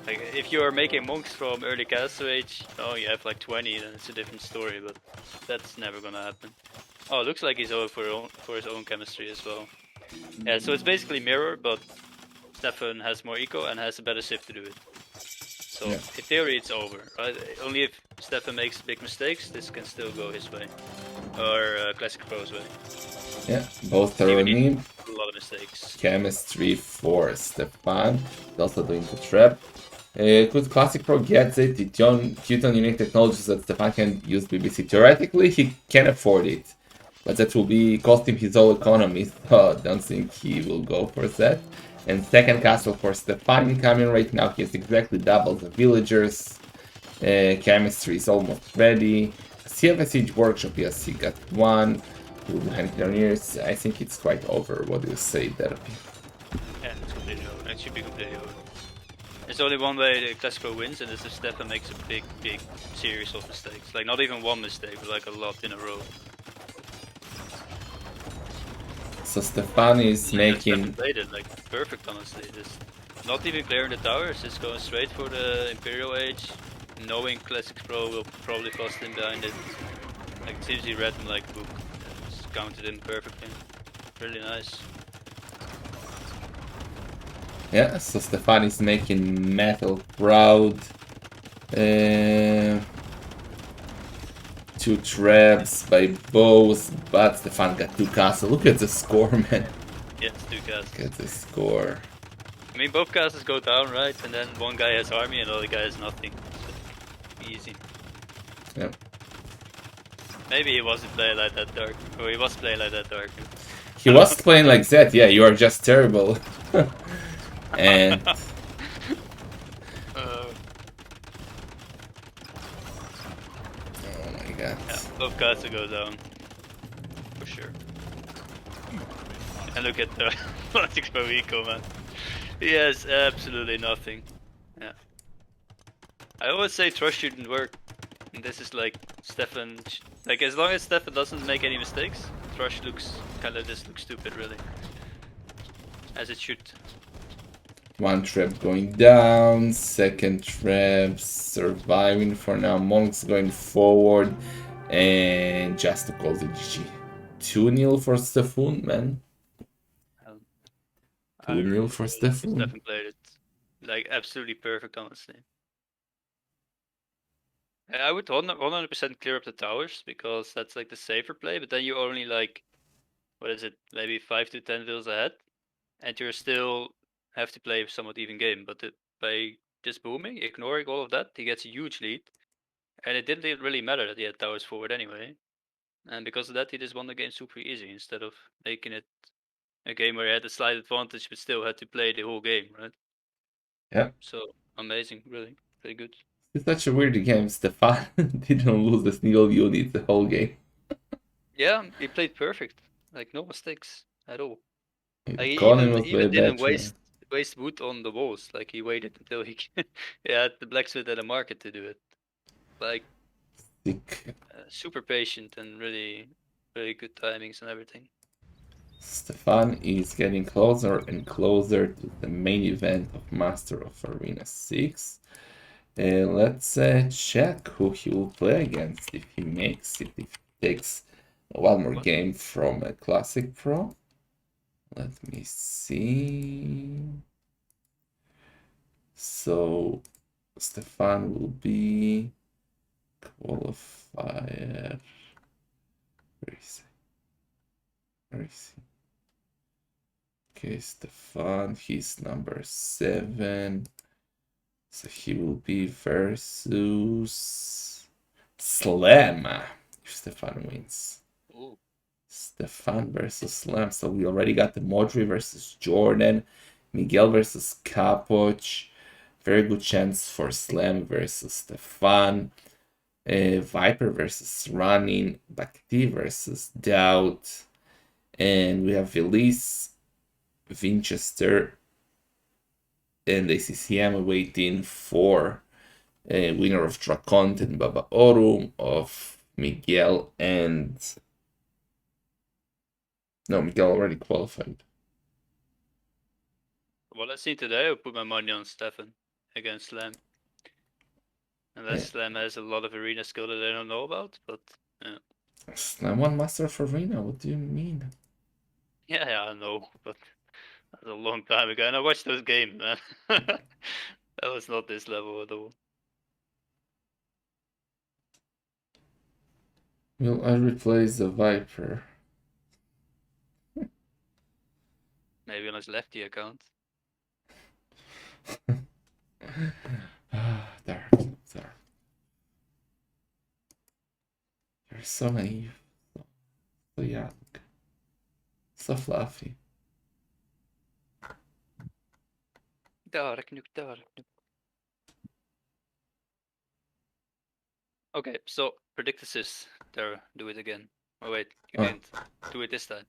Like, if you are making monks from early castle age, oh, you have like 20, then it's a different story, but that's never gonna happen. Oh, it looks like he's over for his own chemistry as well. Yeah, so it's basically mirror, but Stefan has more eco and has a better shift to do it. So in theory it's over, right? Only if Stefan makes big mistakes, this can still go his way. Or Classicpro's way. Yeah, both are on him. A lot of mistakes. Chemistry for Stefan. He's also doing the trap. Could Classicpro get it? Teuton unique technologies that Stefan can use BBC. Theoretically, he can afford it. But that will be cost him his whole economy, so I don't think he will go for that. And second castle for Stefan incoming right now. He has exactly double the villagers. Chemistry is almost ready. Does he have a siege workshop? Yes, he got one. Hand cannoneers. I think it's quite over. What do you say, Derby? Yeah, it's completely over. It should be completely over. There's only one way the Classicpro wins, and it's if Stefan makes a big series of mistakes. Like, not even one mistake, but like a lot in a row. So Stefan is making... Stefan played it like perfect, honestly. Just not even clearing the towers, just going straight for the Imperial Age, knowing Classicpro will probably fast him behind it. Like, it seems he read him like a book. Just counted him perfectly. Really nice. Yeah, so Stefan is making Metal proud. 2 traps by bows, but Stefan got 2 castles. Look at the score, man. Yes, 2 castles. Look at the score. I mean, both castles go down, right? And then one guy has army and the other guy has nothing. So, easy. Yeah. Maybe he wasn't playing like that dark. Or he was playing like that dark. He was playing like that, yeah, you are just terrible. And... Yeah, both castles go down. For sure. And look at the Classicpro eco, man. He has absolutely nothing. Yeah. I always say trust shouldn't work. And this is like Stefan. Like as long as Stefan doesn't make any mistakes, Thrush looks just looks stupid, really, as it should. One trap going down, second trap surviving for now. Monk's going forward, and just to call the GG. 2-0 for Stefan, man. Um, I 2-0 for really think Stefan. Stefan played it like absolutely perfect, honestly. I would 100% clear up the towers because that's like the safer play, but then you only like, what is it, maybe 5 to 10 vills ahead, and you're still have to play somewhat even game. But by just booming, ignoring all of that, he gets a huge lead, and it didn't really matter that he had towers forward anyway. And because of that, he just won the game super easy instead of making it a game where he had a slight advantage but still had to play the whole game, right? Yeah. So amazing, really, really good. It's such a weird game. Stefan didn't lose a single unit the whole game. Yeah, he played perfect, like no mistakes at all. Like he Colin even was way even didn't better. waste wood on the walls. Like he waited until he had the blacksmith at the market to do it. Like Sick. super patient and really good timings and everything. Stefan is getting closer and closer to the main event of Master of Arena 6. Let's check who he will play against if he makes it, if he takes one more What? game from a Classicpro. Let me see. So Stefan will be Qualifier. Where is he? Where is he? Okay, Stefan, he's number 7. So he will be versus Slam if Stefan wins. Ooh. Stefan versus Slam. So we already got the Modri versus Jordan, Miguel versus Capoch. Very good chance for Slam versus Stefan. Viper versus Running, Bakti versus Doubt, and we have Elise, Winchester, and ACCM waiting for a winner of Dracont and Baba Orum, of Miguel and. No, Miguel already qualified. Well, I see today I put my money on Stefan against Slam. Unless Yeah. Slam has a lot of arena skill that I don't know about, but yeah. Slam won Master of Arena, what do you mean? Yeah, I know, but that's a long time ago, and I watched those games, man. That was not this level at all. Will I replace the Viper? Maybe on his lefty account. Dark, dark. You're so naive, so young, so fluffy. Dark nuke, dark nuke. Okay, so predict assist. There, do it again. Oh wait, you didn't. Do it this time.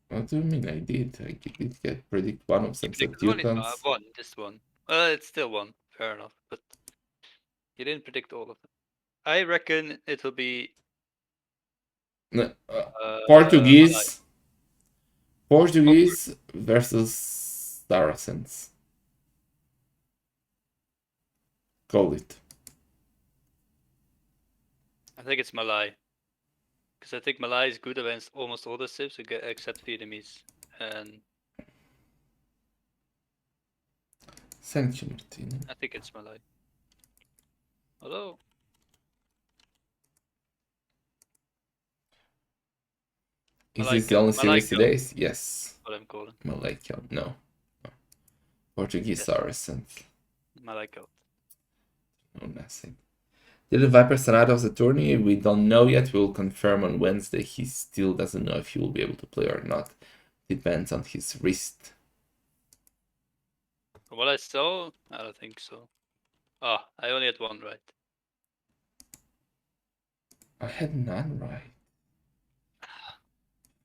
What do you mean I did? I did get predict one of You them predicted only Utans. one, just one. Well, it's still one. Fair enough, but you didn't predict all of them. I reckon it will be No, Malai. Portuguese. Oh, Portuguese versus Saracens. Call it. I think it's Malai. Because I think Malai is good against almost all the civs except Vietnamese. And Thank you, Martina. I think it's Malai. Hello? Is this the only series Malaika. today? Yes. What I'm calling. Malaika. No. Portuguese Yes. Saracens. Malaika. No, nothing. Did the Viper stand out of the tourney? We don't know yet. We'll confirm on Wednesday. He still doesn't know if he will be able to play or not. Depends on his wrist. What I saw? I don't think so. Ah, I only had one right. I had none right.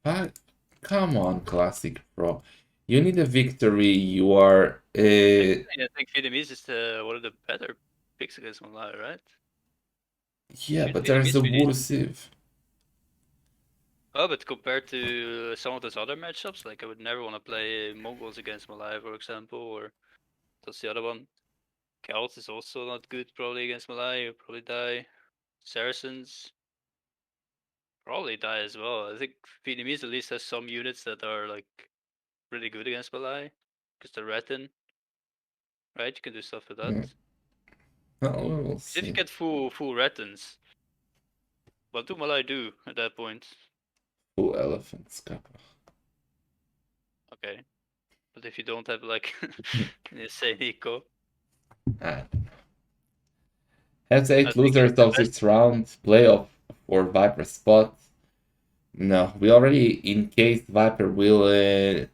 Fuck. Come on, Classicpro. You need a victory. You are. Actually, I think Vietnamese is one of the better picks against Malaya, right? Yeah, but there's Vietnamese a really. Wursiv. Oh, but compared to some of those other matchups, like I would never want to play Mongols against Malaya, for example, or that's the other one. Celts is also not good probably against Malaya. You'll probably die. Saracens probably die as well. I think Vietnamese at least has some units that are like really good against Malaya, because the Retin, right? You can do stuff with that. Yeah. Well, we'll If you see. get full Retins, what do Malaya do at that point? Full elephants, kappa. Okay, but if you don't have like say Nico, Ah. Heads I 8 think losers the of best. this round. Playoff for Viper spot. No, we already, in case Viper will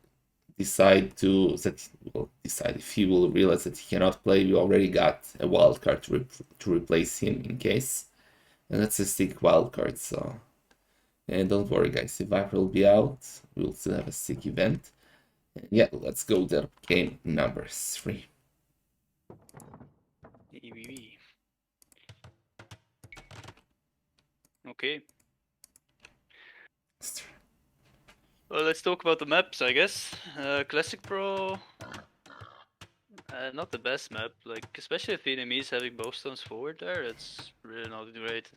decide to that will decide if he will realize that he cannot play, we already got a wild card to replace him in case, and that's a sick wild card. So don't worry, guys. If Viper will be out, we'll still have a sick event. And yeah, let's go to game number 3. Okay. Well, let's talk about the maps, I guess. Classicpro, not the best map. Like, especially if Vietnamese having both stones forward there, it's really not great.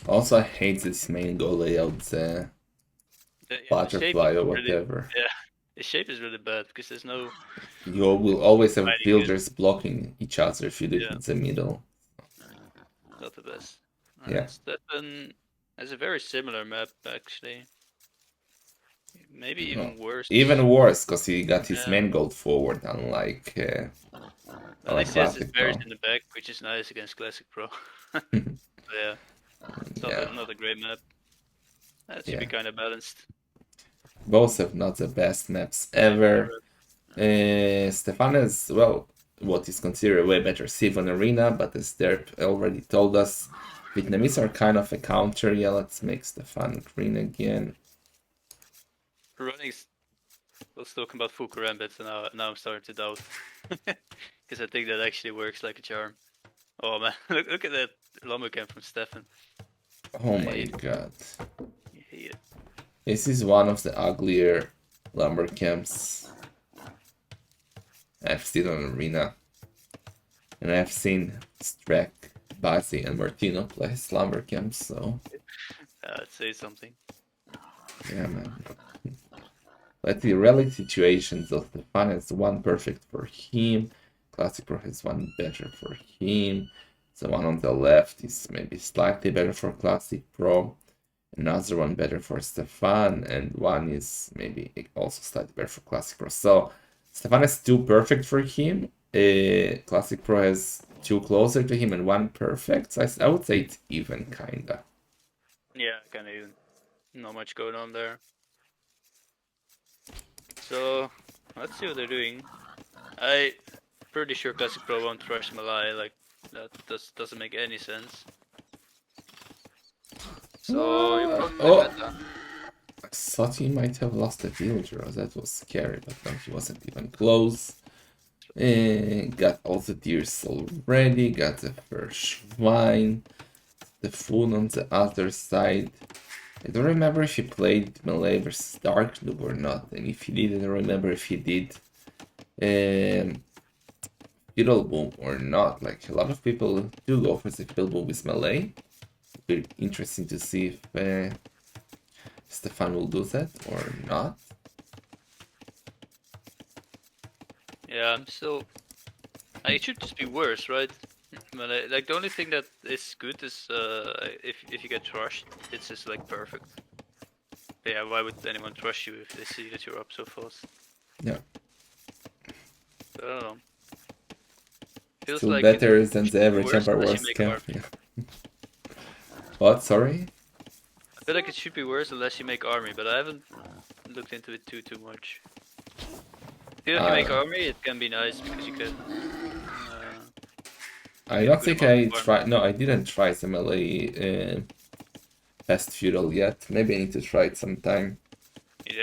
Also, I hate this main goal layout, The shape is butterfly or really, whatever. yeah, the shape is really bad because there's no You will always have fighting it. villagers blocking each other if you do it Yeah, in the middle. not the best. Yeah. Stefan has a very similar map actually. Maybe No. even worse. Even worse, because he got his Yeah, main goal forward, unlike at least he has his Classic berries Pro. in the back, which is nice against Classicpro. Yeah, it's Yeah, not a great map. That should be yeah. kind of balanced. Both have not the best maps ever. Stefan has, well, what is considered a way better Sivan Arena, but as Derp already told us, Vietnamese are kind of a counter. Yeah, let's make Stefan green again. Running, let's talk about full karambits, and now I'm starting to doubt. Because I think that actually works like a charm. Oh man, look at that lumber camp from Stefan. Oh I my hate it. god. I hate it. This is one of the uglier lumber camps I've seen on Arena. And I've seen Strack, Basi, and Martino play lumber camps, so I'd say something. yeah, man. But the relic situations of Stefan has one perfect for him. Classicpro has one better for him. The one on the left is maybe slightly better for Classicpro. Another one better for Stefan, and one is maybe also slightly better for Classicpro. So Stefan has two perfect for him. Classicpro has two closer to him and one perfect. So I would say it's even, kinda. Yeah, kind of even. Not much going on there. So let's see what they're doing. I pretty sure Classicpro won't rush Malay. Like that doesn't make any sense. So you What? probably play Oh! meta. I thought he might have lost a villager. That was scary, but no, he wasn't even close. Got all the deers already, got the first wine, the food on the other side. I don't remember if he played Melee versus Dark Noob or not, and if he did, I don't remember if he did Fiddle Boom or not. Like, a lot of people do go for the Fiddle Boom with Melee. It'll be interesting to see if Stefan will do that or not. Yeah, I'm still. It should just be worse, right? But like the only thing that is good is if you get trushed, it's just like perfect. But yeah, why would anyone trust you if they see that you're up so fast? Yeah. I don't know. Feels Still like it better than the should be average worse Empire unless you Wars make camp. army. Yeah. What? Sorry? I feel like it should be worse unless you make army, but I haven't looked into it too much. If you make army, it can be nice because you can I get a don't good think amount of I farming. tried. No, I didn't try some LA Fast Feudal yet. Maybe I need to try it sometime. You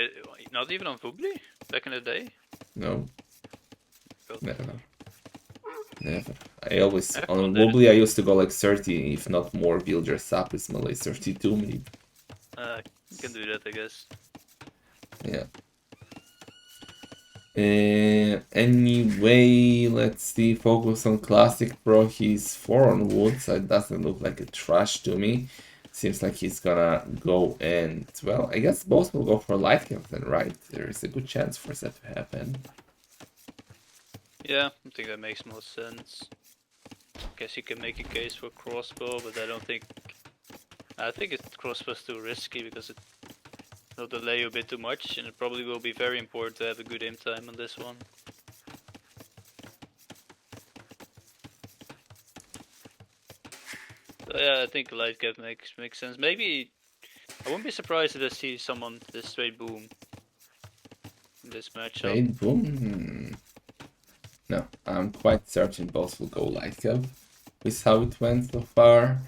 Not even on Fubli back in the day. No, Well, never. Never. I always, everyone on did it. Wobbly, I used to go like 30, if not more, villagers up with Malay 32 maybe. You can do that, I guess. Yeah. Anyway, let's see. Focus on Classicpro. He's 4 on wood, so it doesn't look like a trash to me. Seems like he's gonna go and, well, I guess both will go for light cap then, right? There is a good chance for that to happen. Yeah, I think that makes most sense. Guess you can make a case for crossbow, but I don't think. I think crossbow's too risky because it'll delay you a bit too much, and it probably will be very important to have a good aim time on this one. So yeah, I think light cap makes sense. Maybe I wouldn't be surprised if I see someone this straight boom in this matchup. Wait, boom. No, I'm quite certain both will go light cap with how it went so far.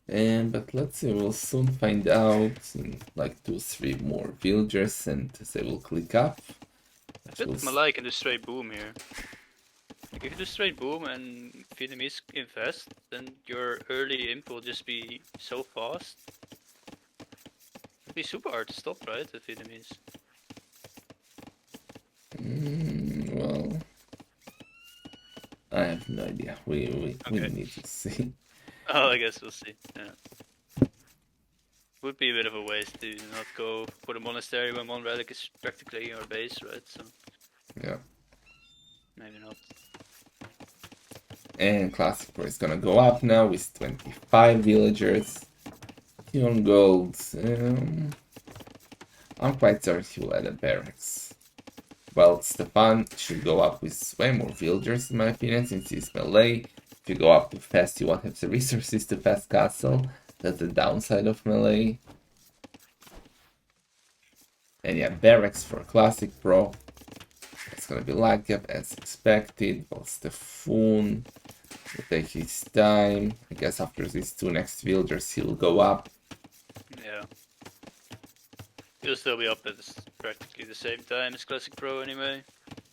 But let's see, we'll soon find out in like 2-3 more villagers and they will click up. I feel like Malai can do straight boom here. Like if you do straight boom and Vietnamese invest, then your early imp will just be so fast. It'd be super hard to stop, right, with Vietnamese? Well, I have no idea. We need to see. Oh, I guess we'll see. Yeah. Would be a bit of a waste to not go for the monastery when one relic is practically your base, right? So Yeah. maybe not. And Classicpro is gonna go up now with 25 villagers. 2 on gold. I'm quite certain he will add a barracks. Well, Stefan should go up with way more villagers in my opinion, since he's melee. If you go up too fast, you won't have the resources to fast castle. That's the downside of melee. And yeah, barracks for Classicpro. It's gonna be light cap as expected. Well, Stefan will take his time. I guess after these 2 next villagers, he'll go up. Yeah. He'll still be up at practically the same time as Classicpro anyway.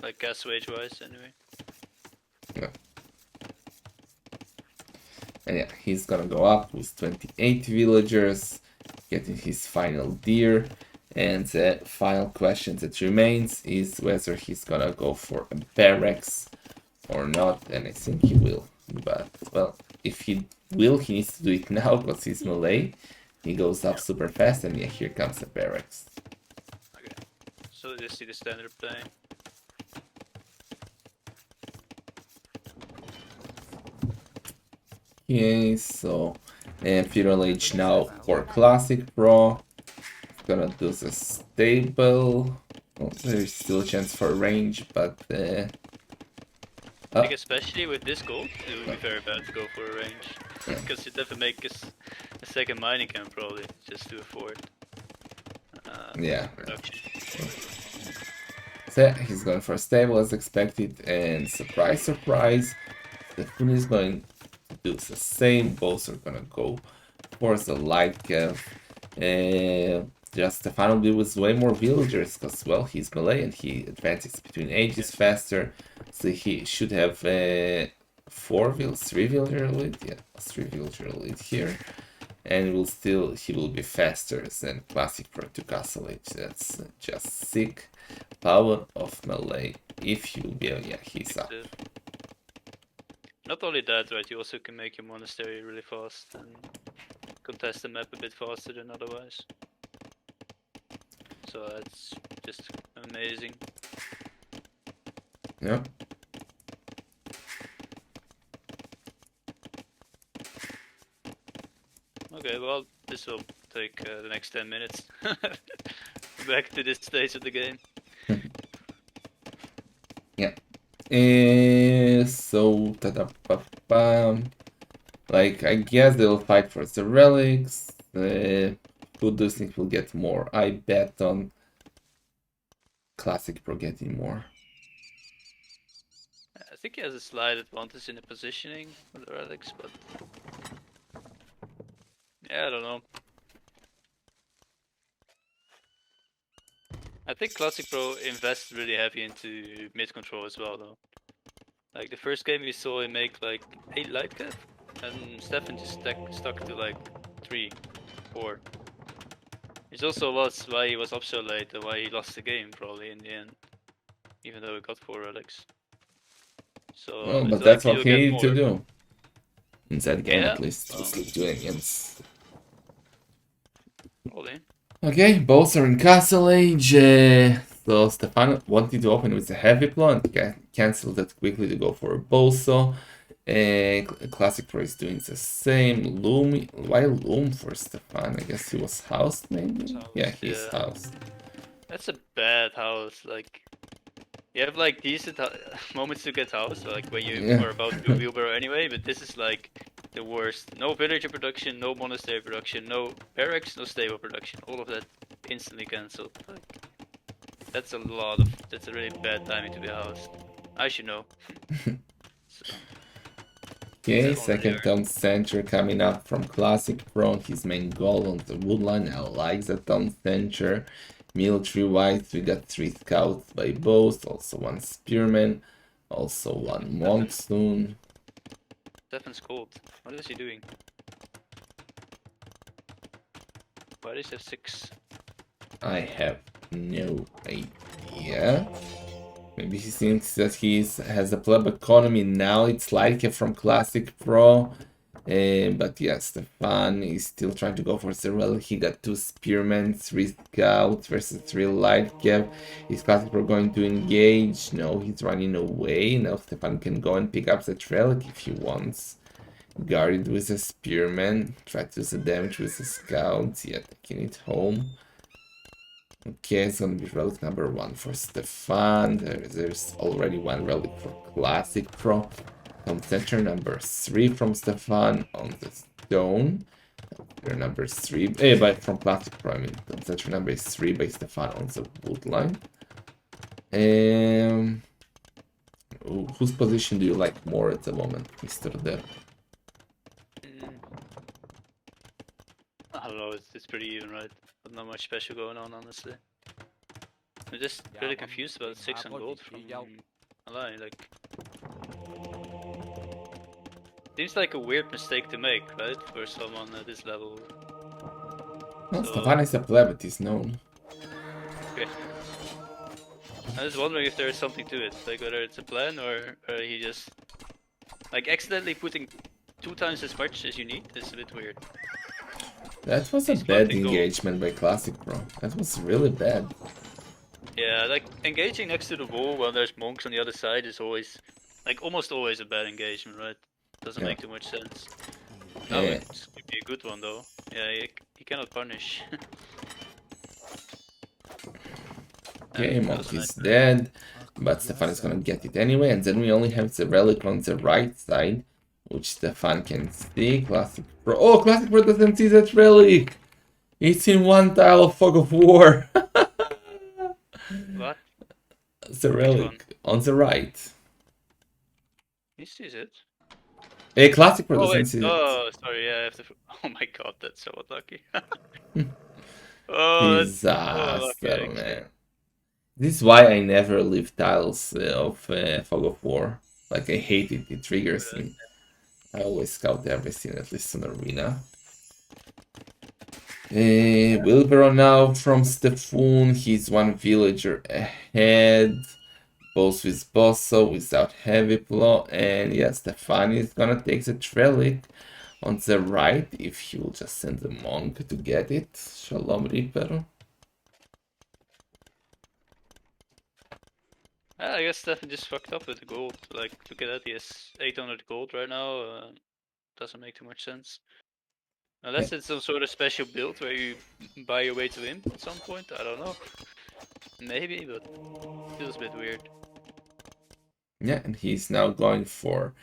Like gas wage wise anyway. Yeah. And yeah, he's gonna go up with 28 villagers, getting his final deer. And the final question that remains is whether he's gonna go for a barracks or not, and I think he will. But, well, if he will, he needs to do it now because he's melee. He goes up super fast, and yeah, here comes the barracks. Okay. So just see the standard play. Okay, so Feudal Age now for Classicpro. Gonna do the stable. Well, there's still a chance for range, but I think especially with this gold, it would be very bad to go for a range. Because you'd have to make a second mining camp probably, just to afford yeah. production. So he's going for a stable as expected, and surprise, surprise, Stefan is going to do the same. Both are gonna go for the light cap. Just Stefan will be with way more villagers because, well, he's melee and he advances between ages faster. So he should have 3 villager lead. Yeah, 3 villager lead here. And he will be faster than Classicpro to Castle Age. That's just sick. Power of melee. If you be, yeah, he's up. Not only that, right, you also can make your monastery really fast and contest the map a bit faster than otherwise. So that's just amazing. Yeah. Okay, well, this will take the next 10 minutes. Back to this stage of the game. Yeah. So, like, I guess they'll fight for the relics. Who do you think will get more? I bet on Classicpro getting more. I think he has a slight advantage in the positioning with the relics, but yeah, I don't know. I think Classic Pro invests really heavy into mid control as well, though. Like the first game we saw him make like 8 light cap, and Stefan just stuck to like 3, 4. Which also was why he was up so late and why he lost the game probably in the end, even though he got 4 relics. So Well, it's but that's likely what you'll he get needed to more. do. In that game, Yeah, at least, to well, sleep doing against. probably. Okay, both are in Castle Age. So Stefan wanted to open with a heavy blow and cancelled that quickly to go for a Boso. Classic Pro is doing the same. Loom, why Loom for Stefan? I guess he was housed maybe? Yeah, he's Yeah, housed. that's a bad house. Like you have like decent moments to get house, like when you Yeah. are about to wheelbarrow anyway. But this is like the worst. No villager production, no monastery production, no barracks, no stable production. All of that instantly cancelled. Like that's a lot of. That's a really bad timing to be housed. I should know. So Okay, that one really second hurt. town center coming up from Classic Pro. His main goal on the woodline. I like the town center. Military wise, we got 3 scouts by both, also 1 spearman, also 1 monk soon. Stefan's cold. What is he doing? Why does he have 6? I have no idea. Maybe he thinks that he has a pleb economy now. It's like from Classic Pro. But yeah, Stefan is still trying to go for Cyril. He got 2 spearmen, 3 scouts versus 3 light cap. Is Classic Pro going to engage? No, he's running away. Now Stefan can go and pick up that relic if he wants. Guard it with a spearman. Try to do the damage with the scouts. Yeah, taking it home. Okay, it's gonna be relic number 1 for Stefan. There's already 1 relic for Classic Pro. On center number 3 from Stefan on the stone. Number 3, but from Classic Pro, I mean, on center number 3 by Stefan on the wood line. Whose position do you like more at the moment, Mr. Dev? I don't know. It's pretty even, right? But not much special going on, honestly. I'm just really confused about 6 on gold from Alai. Like, seems like a weird mistake to make, right? For someone at this level. Well, So, Stefan is a pleb, it is known. okay. I was wondering if there is something to it, like whether it's a plan or he just like accidentally putting 2 times as much as you need is a bit weird. That was a He's bad collecting gold. engagement by Classic Pro. That was really bad. Yeah, like engaging next to the wall while there's monks on the other side is always, like almost always a bad engagement, right? Doesn't Yeah. make too much sense. Oh, Yeah. it could be a good one though. Yeah, he cannot punish. Okay, monk is dead, but Stefan is gonna get it anyway, and then we only have the relic on the right side, which Stefan can see. Classic Pro. Oh, Classic Pro doesn't see that relic! It's in 1 tile of Fog of War! What? The relic on the right. He sees it. Classic Pro Oh doesn't wait. see it. Oh, sorry. Yeah, I have to. Oh my god, that's so unlucky. Oh, that's so unlucky Disaster, actually. man. This is why I never leave tiles of Fog of War. Like, I hate it, it triggers me. I always scout everything, at least in arena. Wilbur now from Stefan. He's 1 villager ahead. Both with Bosso, without heavy blow. And yeah, Stefan is gonna take the relic on the right if he will just send the monk to get it. Shalom Reaper. I guess Stefan just fucked up with the gold. Like, look at that. He has 800 gold right now. Doesn't make too much sense. Unless it's some sort of special build where you buy your way to him at some point. I don't know. Maybe, but feels a bit weird. Yeah, and he's now going for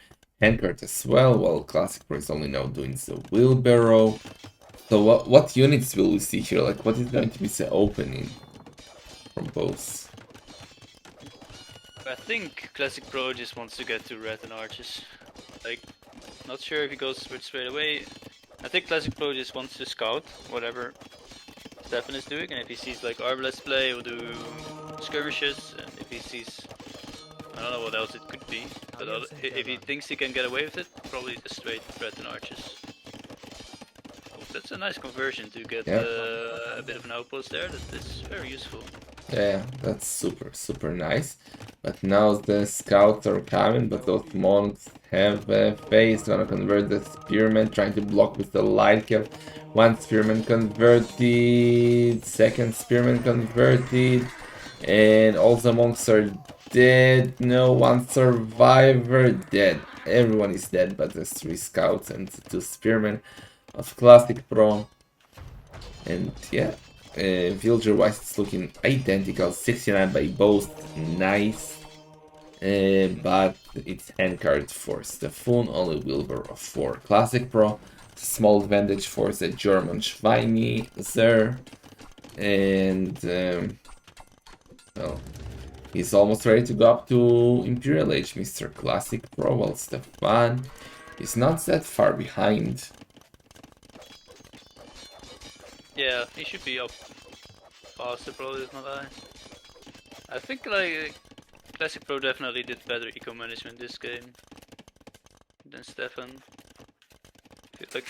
handcart as well, while Classic Pro is only now doing the wheelbarrow. So what units will we see here? Like, what is going to be the opening from both? I think Classic Pro just wants to get to red and arches. Like, not sure if he goes for it straight away. I think Classic Pro just wants to scout whatever Stefan is doing, and if he sees like Arbalest play, he'll do skirmishes, and if he sees, I don't know what else it could be, but if he thinks he can get away with it, probably just straight threaten archers. Oh, that's a nice conversion to get Yeah. a bit of an outpost there. That is very useful. Yeah, that's super nice. But now the scouts are coming, but those monks have phase, gonna convert the spearman, trying to block with the light cap. One spearman converted, second spearman converted, and all the monks are dead. No, one survivor dead. Everyone is dead, but there's 3 scouts and 2 spearmen of Classicpro. And yeah, villager wise it's looking identical, 69 by both, nice. But it's handcard for Stefan, only Wilbur of 4. Classicpro, small advantage for the German Schweini there. And well, he's almost ready to go up to Imperial Age, Mr. Classicpro, while Stefan is not that far behind. Yeah, he should be up faster, probably, if not I think like Classicpro definitely did better eco management this game than Stefan. I feel like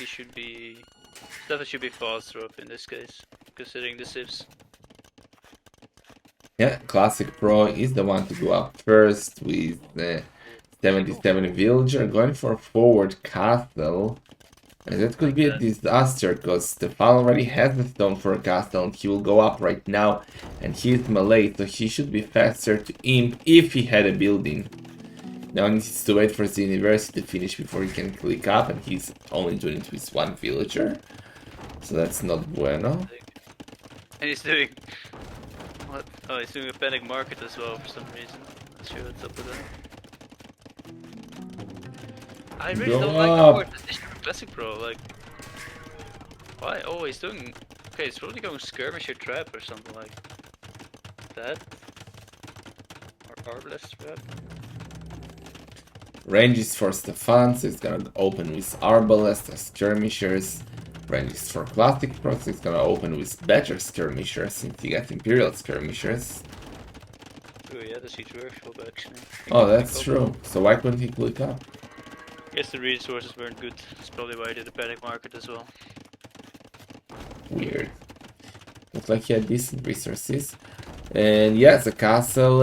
Stefan should be faster up in this case, considering the civs. Yeah, Classicpro is the one to go up first with the 77 villager, going for forward castle. And that could be a disaster, because Stefan already has the stone for a castle and he will go up right now, and he's melee, so he should be faster to imp if he had a building. Now he needs to wait for the university to finish before he can click up, and he's only doing it with 1 villager. So that's not bueno. And he's doing... what? Oh, he's doing a panic market as well for some reason. Not sure what's up with that. I really don't like the forward position for Classicpro, like... why? Oh, he's doing... okay, he's probably going skirmisher trap or something like that. Or Arbalest trap. Range is for Stefan, so it's gonna open with Arbalest as skirmishers. Range is for Classicpro, so it's gonna open with better skirmishers since he got Imperial skirmishers. Oh yeah, the siege workshop actually. Oh, that's true. So why couldn't he click up? Guess the resources weren't good. That's probably why I did a panic market as well. Weird. Looks like he had decent resources. And yeah, the castle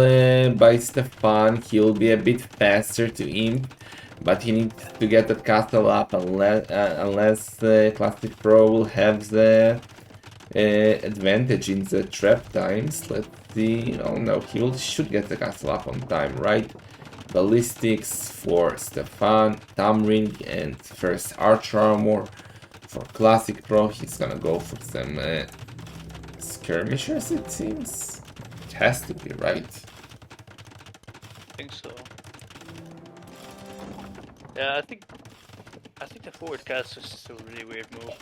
by Stefan, he'll be a bit faster to imp, but he needs to get the castle up unless Classicpro will have the advantage in the trap times. Let's see. Oh no, should get the castle up on time, right? Ballistics for Stefan, thumb ring, and first archer armor. For Classicpro, he's gonna go for some skirmishers, it seems. It has to be, right? I think so. Yeah, I think the forward cast is just a really weird move.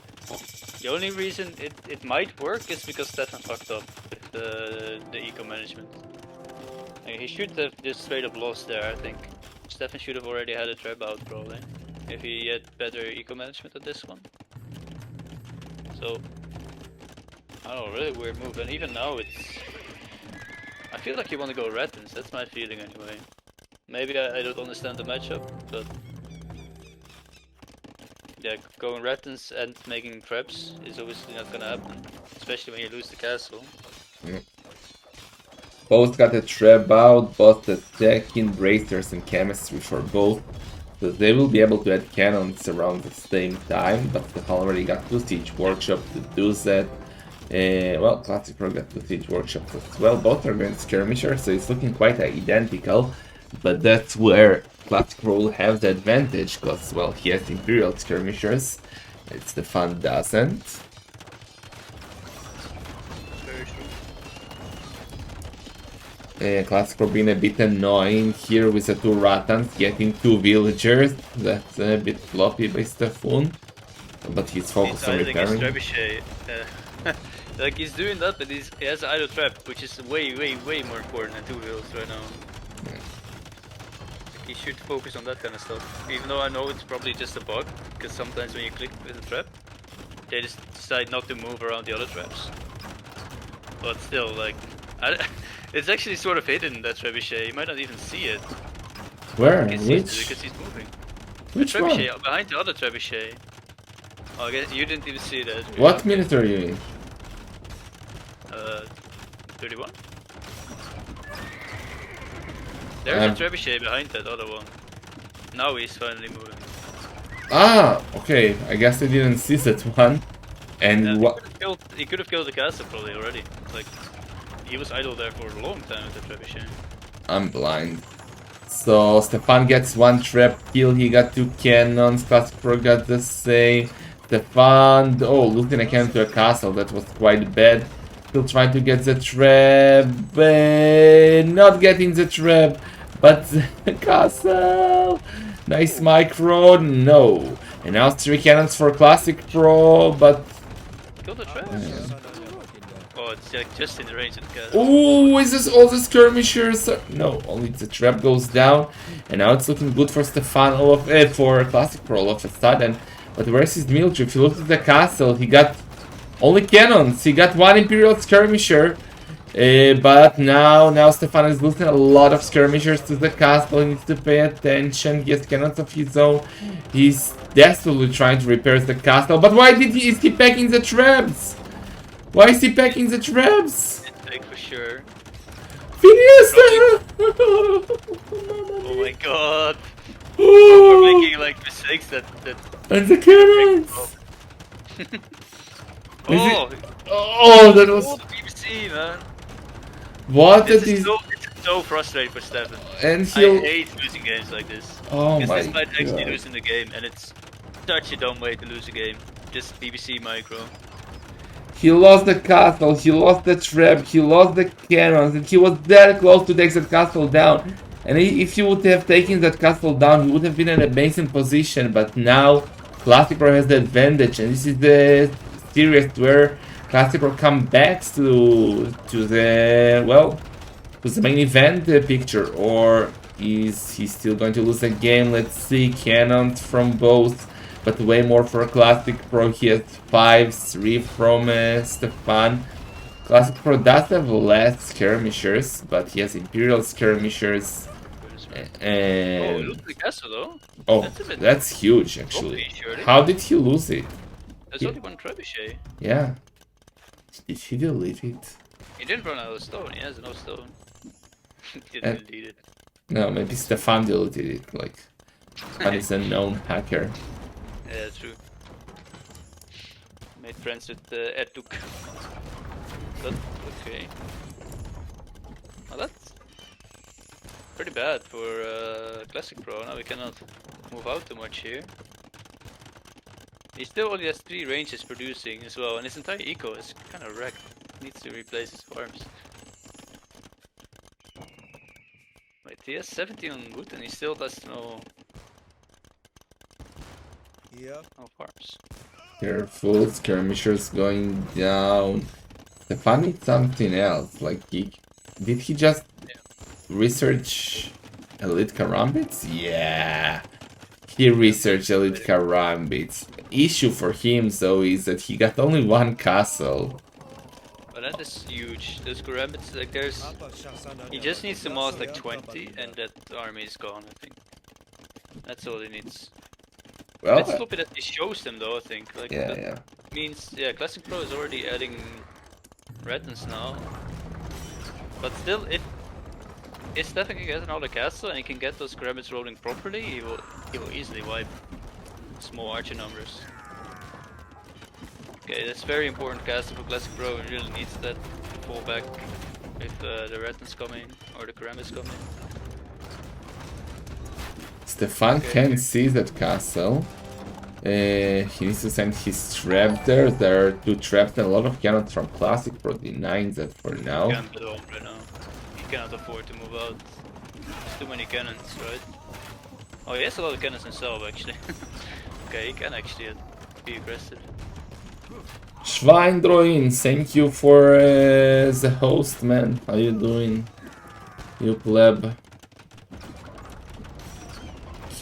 The only reason it might work is because Stefan fucked up with the eco management. Like, he should have just straight up lost there, I think. Stefan should have already had a trap out probably, if he had better eco management at this one. So, I don't know, really weird move, and even now it's... I feel like you want to go Ratons, that's my feeling anyway. Maybe I don't understand the matchup, but... yeah, going Ratons and making traps is obviously not gonna happen, especially when you lose the castle. Mm. Both got a trap out, both attacking, bracers and chemistry for both. So they will be able to add cannons around the same time, but they already got 2 siege workshops to do that. Well, Classicpro got 2 siege workshops as well, both are going skirmishers, so it's looking quite identical. But that's where Classicpro will have the advantage, because, well, he has Imperial skirmishers, Stefan doesn't. Classicpro being a bit annoying here with the 2 Ratans, getting 2 villagers. That's a bit floppy by Stefan, but he's focused on repairing. Like, he's doing that, but he has idle trap, which is way more important than 2 vills right now. Yeah. Like, he should focus on that kind of stuff. Even though I know it's probably just a bug, because sometimes when you click with a trap, they just decide not to move around the other traps. but still, like, it's actually sort of hidden, that trebuchet. You might not even see it. Where? You can see it Which? because he's moving. Which The one? trebuchet behind the other trebuchet. Oh, I guess you didn't even see that. What minute are you in? 31. There's a trebuchet behind that other one. Now he's finally moving. Ah, okay. I guess I didn't see that one. And Yeah, what? he could have killed the castle probably already. Like, he was idle there for a long time with the trebuchet. I'm blind. So Stefan gets one trap kill. He got 2 cannons. Classicpro got the same. Stefan, oh, losing a cannon to a castle. That was quite bad. Still trying to get the trap. Not getting the trap. But the castle. Nice micro. No. And now 3 cannons for Classicpro. But Kill the trap? Oh, it's like just in the range of the castle. oh, is this all the skirmishers? No, only the trap goes down. And now it's looking good for Stefan for Classicpro all of a sudden. But where's his military? If you look at the castle, he got only cannons. He got 1 Imperial skirmisher. But now Stefan is losing a lot of skirmishers to the castle. He needs to pay attention. He has cannons of his own. He's desperately trying to repair the castle. But why is he packing the traps? Why is he packing the traps? Like for sure. Phineas! Oh my god. Oh, We're making like mistakes that and the cannons! Oh, Oh, that was... the BBC, man. What This that is is... so frustrating for Stefan. And I he'll... hate losing games like this. Oh Because my this might actually god. losing the game, and it's such a dumb way to lose a game. Just BBC micro. He lost the castle, he lost the trap, he lost the cannons, and he was that close to take that castle down. And if he would have taken that castle down, he would have been in an amazing position. But now, Classicpro has the advantage, and this is the series where Classicpro comes back to the, well, to the main event picture. Or is he still going to lose a game? Let's see, cannons from both. But way more for Classicpro. He has 5, 3 from Stefan. Classicpro does have less skirmishers, but he has Imperial skirmishers. Oh, And look at the castle though. oh, That's a bit that's huge actually. OP, surely. How did he lose it? There's only one trebuchet. Yeah. Did he delete it? He didn't run out of stone. He has no stone. He Uh, didn't delete it. No, maybe Stefan deleted it. Like, Stefan is a known hacker. Yeah, true. Made friends with Erduk. But okay. Well, that's pretty bad for Classicpro. Now we cannot move out too much here. He still only has 3 ranges producing as well, and his entire eco is kind of wrecked. Needs to replace his farms. Wait, he has 17 on wood and he still does no farms. Careful, skirmishers going down. Stefan needs something else. Like, did he just research Elite Karambits? Yeah. He researched Elite Karambits. Issue for him though is that he got only 1 castle. But that is huge. Those Karambits, like there's... He just needs to mass like 20 and that army is gone, I think. That's all he needs. Well, It's stupid that he shows them though, I think. Like, yeah, that yeah. means, yeah, Classicpro is already adding Retons now. But still, if Stefan can get another castle and he can get those Karambits rolling properly, he will easily wipe small archer numbers. Okay, that's very important castle for Classicpro. He really needs that to fall back if the Retons come in or the Karambits come in. Stefan can't see that castle. He needs to send his trap there. There are 2 traps and a lot of cannons from Classicpro denying that for now. He can't build home right now. He cannot afford to move out. There's too many cannons, right? Oh, he has a lot of cannons himself actually. Okay, he can actually be aggressive. Schweindroin, thank you for the host, man. How you doing? You pleb.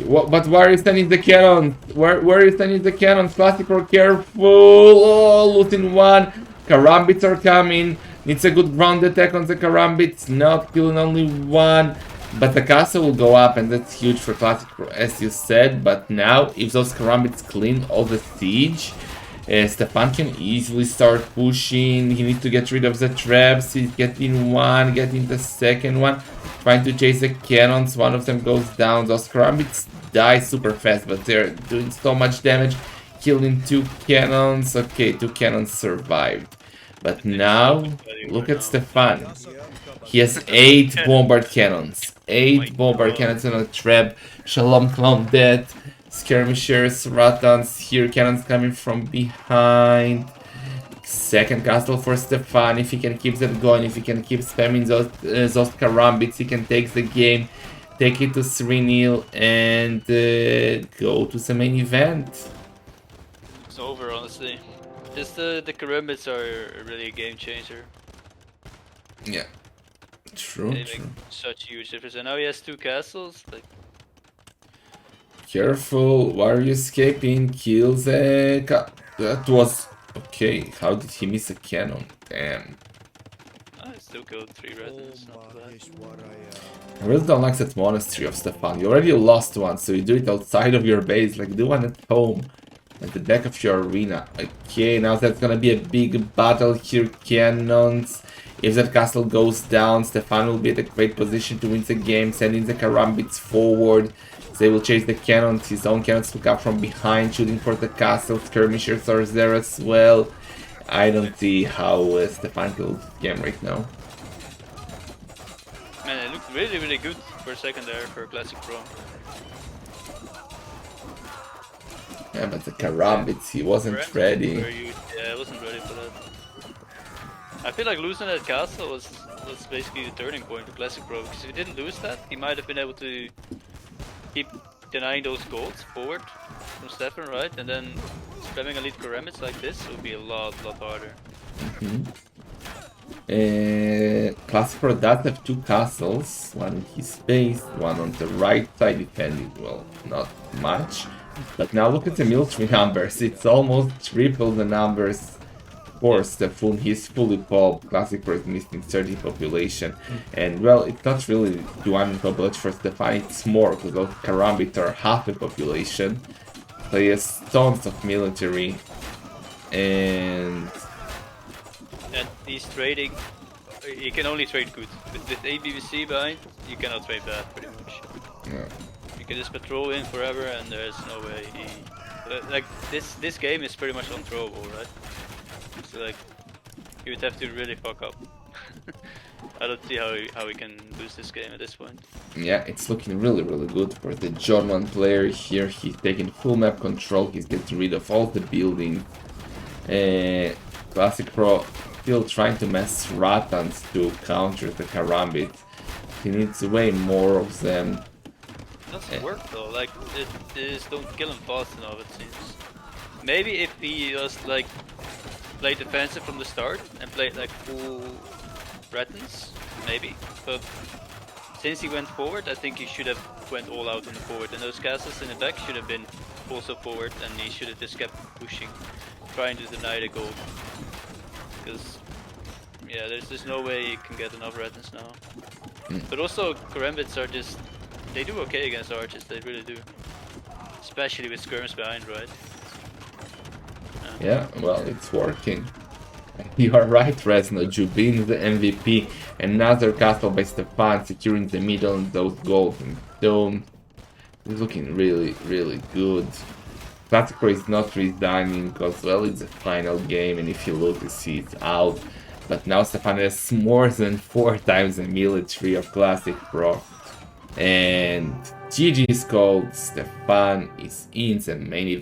But where are you sending the cannon? Where are you sending the cannon? Classicpro, careful! Oh, losing 1. Karambits are coming. Needs a good ground attack on the Karambit. Not killing only one. But the castle will go up, and that's huge for Classicpro, as you said. But now, if those Karambits clean all the siege, Stefan can easily start pushing. He needs to get rid of the traps. He's getting one, getting the second one. Trying to chase the cannons. One of them goes down. Those Karambits die super fast, but they're doing so much damage. Killing 2 cannons. Okay, 2 cannons survived. But now, look at Stefan. He has 8 bombard cannons. 8 bombard cannons on a trap. Shalom clown dead. Skirmishers, Ratans, here cannons coming from behind. Second castle for Stefan. If he can keep that going, if he can keep spamming those Karambits, he can take the game, take it to 3-0 and go to the main event. It's over, honestly. Just the Karambits are really a game changer. Yeah. True, They make such huge difference. And now he has 2 castles. Like, careful, warrior escaping, kills a that was okay. How did he miss a cannon? Damn. I still killed 3 residents, not bad. I really don't like that monastery of Stefan. You already lost one, so you do it outside of your base, like do one at home. At the back of your arena. Okay, now that's gonna be a big battle here, cannons. If that castle goes down, Stefan will be at a great position to win the game, sending the Karambits forward. They will chase the cannons, his own cannons will come from behind, shooting for the castle. Skirmishers are there as well. I don't see how Stefan will win the game right now. Man, it looked really, really good for a second there for Classicpro. Yeah, but the Karambits, he wasn't ready. Yeah, I wasn't ready for that. I feel like losing that castle was basically the turning point for Classicpro, because if he didn't lose that, he might have been able to keep denying those golds forward from Stefan, right? And then spamming elite Karambits like this would be a lot harder. Classicpro does have 2 castles, one in his base, one on the right side, defending, well, not much. But now look at the military numbers, it's almost triple the numbers. Of course, the full, he's fully pulped. Classicpro is missing 30 population. And well, it's not really 200 population for Stefan, it's more, because those Karambits are half the population. So he has tons of military. And he's trading, he can only trade good. With ABBC behind, you cannot trade bad, pretty much. yeah. You can just patrol in forever and there's no way he... like, this game is pretty much unthrowable, right? So like, you would have to really fuck up. I don't see how we can lose this game at this point. Yeah, it's looking really good for the German player here. He's taking full map control, he's getting rid of all the buildings. Classicpro still trying to mass Ratans to counter the Karambit. He needs way more of them. It doesn't work though, like, it just don't kill him fast enough, it seems. Maybe if he just like played defensive from the start and played like full threatens, maybe. But since he went forward, I think he should have went all out on the forward, and those castles in the back should have been also forward, and he should have just kept pushing, trying to deny the goal. Because yeah, there's no way he can get enough rettens now. But also Karambits are just, they do okay against archers, they really do. Especially with skirms behind, right? Yeah, well, it's working. You are right, Resno. Jubin the MVP. Another castle by Stefan, securing the middle and those goals and stone. It's looking really good. Classicpro is not resigning because, well, it's a final game, and if you look, you see it's out. But now Stefan has more than 4 times the military of Classicpro. And GG is called. Stefan is in the main event.